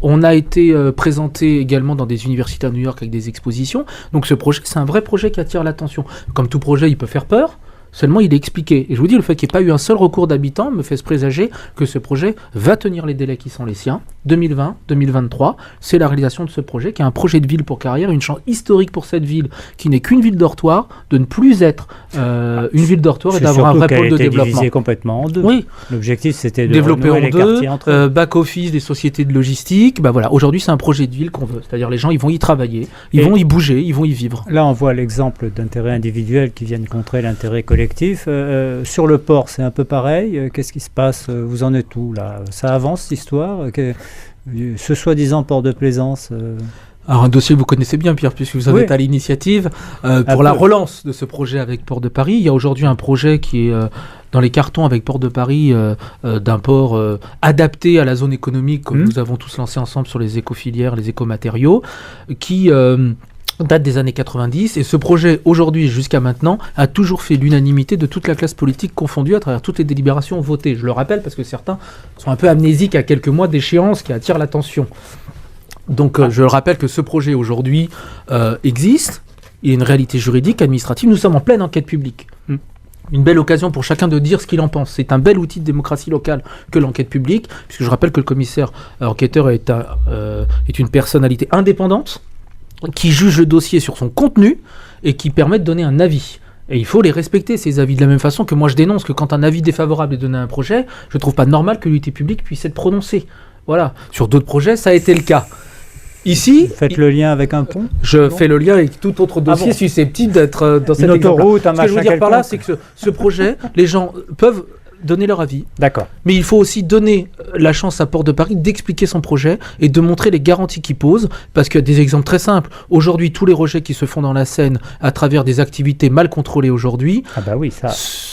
On a été présenté également dans des universités à New York avec des expositions. Donc ce projet, c'est un vrai projet qui attire l'attention. Comme tout projet, il peut faire peur. Seulement, il est expliqué. Et je vous dis, le fait qu'il n'y ait pas eu un seul recours d'habitants me fait se présager que ce projet va tenir les délais qui sont les siens. 2020, 2023, c'est la réalisation de ce projet, qui est un projet de ville pour Carrières, une chance historique pour cette ville, qui n'est qu'une ville dortoir, de ne plus être une ville dortoir et d'avoir un vrai pôle de développement. Divisé complètement en deux. Oui. L'objectif, c'était de développer en les deux, entre back-office, des sociétés de logistique. Bah voilà. Aujourd'hui, c'est un projet de ville qu'on veut. C'est-à-dire les gens, ils vont y travailler, ils vont y bouger, ils vont y vivre. Là, on voit l'exemple d'intérêts individuels qui viennent contrer l'intérêt collectif. Sur le port, c'est un peu pareil. Qu'est-ce qui se passe? Vous en êtes où là? Ça avance cette histoire? Ce soi-disant port de plaisance Alors un dossier que vous connaissez bien, Pierre, puisque vous en êtes à l'initiative pour la relance de ce projet avec Port de Paris. Il y a aujourd'hui un projet qui est dans les cartons avec Port de Paris d'un port adapté à la zone économique que nous avons tous lancé ensemble sur les éco-filières, les éco-matériaux, qui date des années 90, et ce projet, aujourd'hui jusqu'à maintenant, a toujours fait l'unanimité de toute la classe politique confondue à travers toutes les délibérations votées. Je le rappelle parce que certains sont un peu amnésiques à quelques mois d'échéance qui attirent l'attention. Donc je rappelle que ce projet aujourd'hui existe, il y a une réalité juridique, administrative, nous sommes en pleine enquête publique. Une belle occasion pour chacun de dire ce qu'il en pense. C'est un bel outil de démocratie locale que l'enquête publique, puisque je rappelle que le commissaire enquêteur est une personnalité indépendante, qui juge le dossier sur son contenu et qui permet de donner un avis. Et il faut les respecter, ces avis, de la même façon que moi je dénonce que quand un avis défavorable est donné à un projet, je ne trouve pas normal que l'utilité publique puisse être prononcée. Voilà. Sur d'autres projets, ça a été le cas. Ici, faites le lien avec un pont. Je fais le lien avec tout autre dossier susceptible d'être dans cette autoroute, un machin. Ce que je veux dire par là, c'est que ce projet, les gens peuvent donner leur avis. D'accord. Mais il faut aussi donner la chance à Port de Paris d'expliquer son projet et de montrer les garanties qu'il pose, parce qu'il y a des exemples très simples. Aujourd'hui, tous les rejets qui se font dans la Seine à travers des activités mal contrôlées aujourd'hui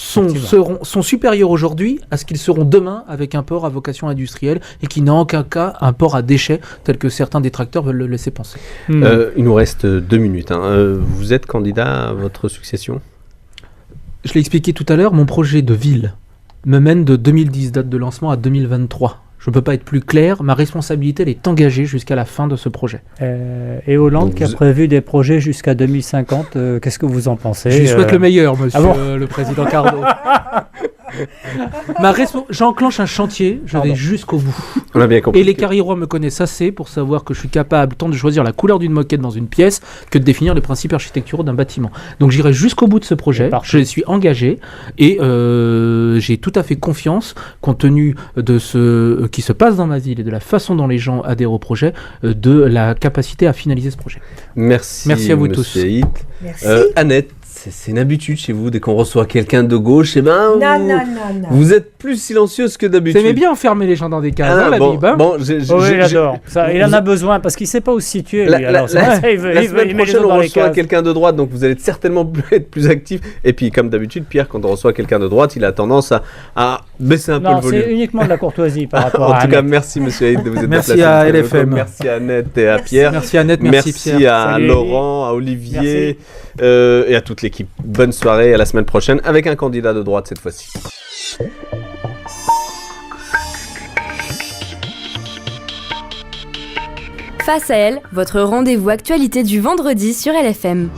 sont supérieurs aujourd'hui à ce qu'ils seront demain avec un port à vocation industrielle et qui n'a en aucun cas un port à déchets tel que certains détracteurs veulent le laisser penser. Il nous reste 2 minutes. Vous êtes candidat à votre succession? Je l'ai expliqué tout à l'heure, mon projet de ville me mène de 2010, date de lancement, à 2023. Je ne peux pas être plus clair, ma responsabilité elle est engagée jusqu'à la fin de ce projet. Et Hollande qui a prévu des projets jusqu'à 2050, qu'est-ce que vous en pensez? Je lui souhaite le meilleur, monsieur le président Cardo. J'enclenche un chantier, je vais jusqu'au bout. On a bien compris. Et les Carriérois me connaissent assez pour savoir que je suis capable tant de choisir la couleur d'une moquette dans une pièce que de définir les principes architecturaux d'un bâtiment. Donc j'irai jusqu'au bout de ce projet, je suis engagé et j'ai tout à fait confiance, compte tenu de ce qui se passe dans ma ville et de la façon dont les gens adhèrent au projet, de la capacité à finaliser ce projet. Merci à vous tous. Merci. Annette, c'est une habitude chez vous, dès qu'on reçoit quelqu'un de gauche, non. Vous êtes plus silencieuse que d'habitude. Vous aimez bien enfermer les gens dans des cases, la Bible. Il adore. Il en a besoin parce qu'il ne sait pas où se situer. La semaine prochaine, on reçoit quelqu'un de droite, donc vous allez certainement être plus actif. Et puis, comme d'habitude, Pierre, quand on reçoit quelqu'un de droite, il a tendance à baisser un peu le volume. C'est uniquement de la courtoisie par rapport à En tout cas, merci, monsieur Haït, de vous être merci déplacé. À LFM. Merci à Annette et à Pierre. Merci Annette, merci Pierre. Merci à Laurent, à Olivier et à toute l'équipe. Bonne soirée, à la semaine prochaine avec un candidat de droite cette fois-ci. Face à elle, votre rendez-vous actualité du vendredi sur LFM.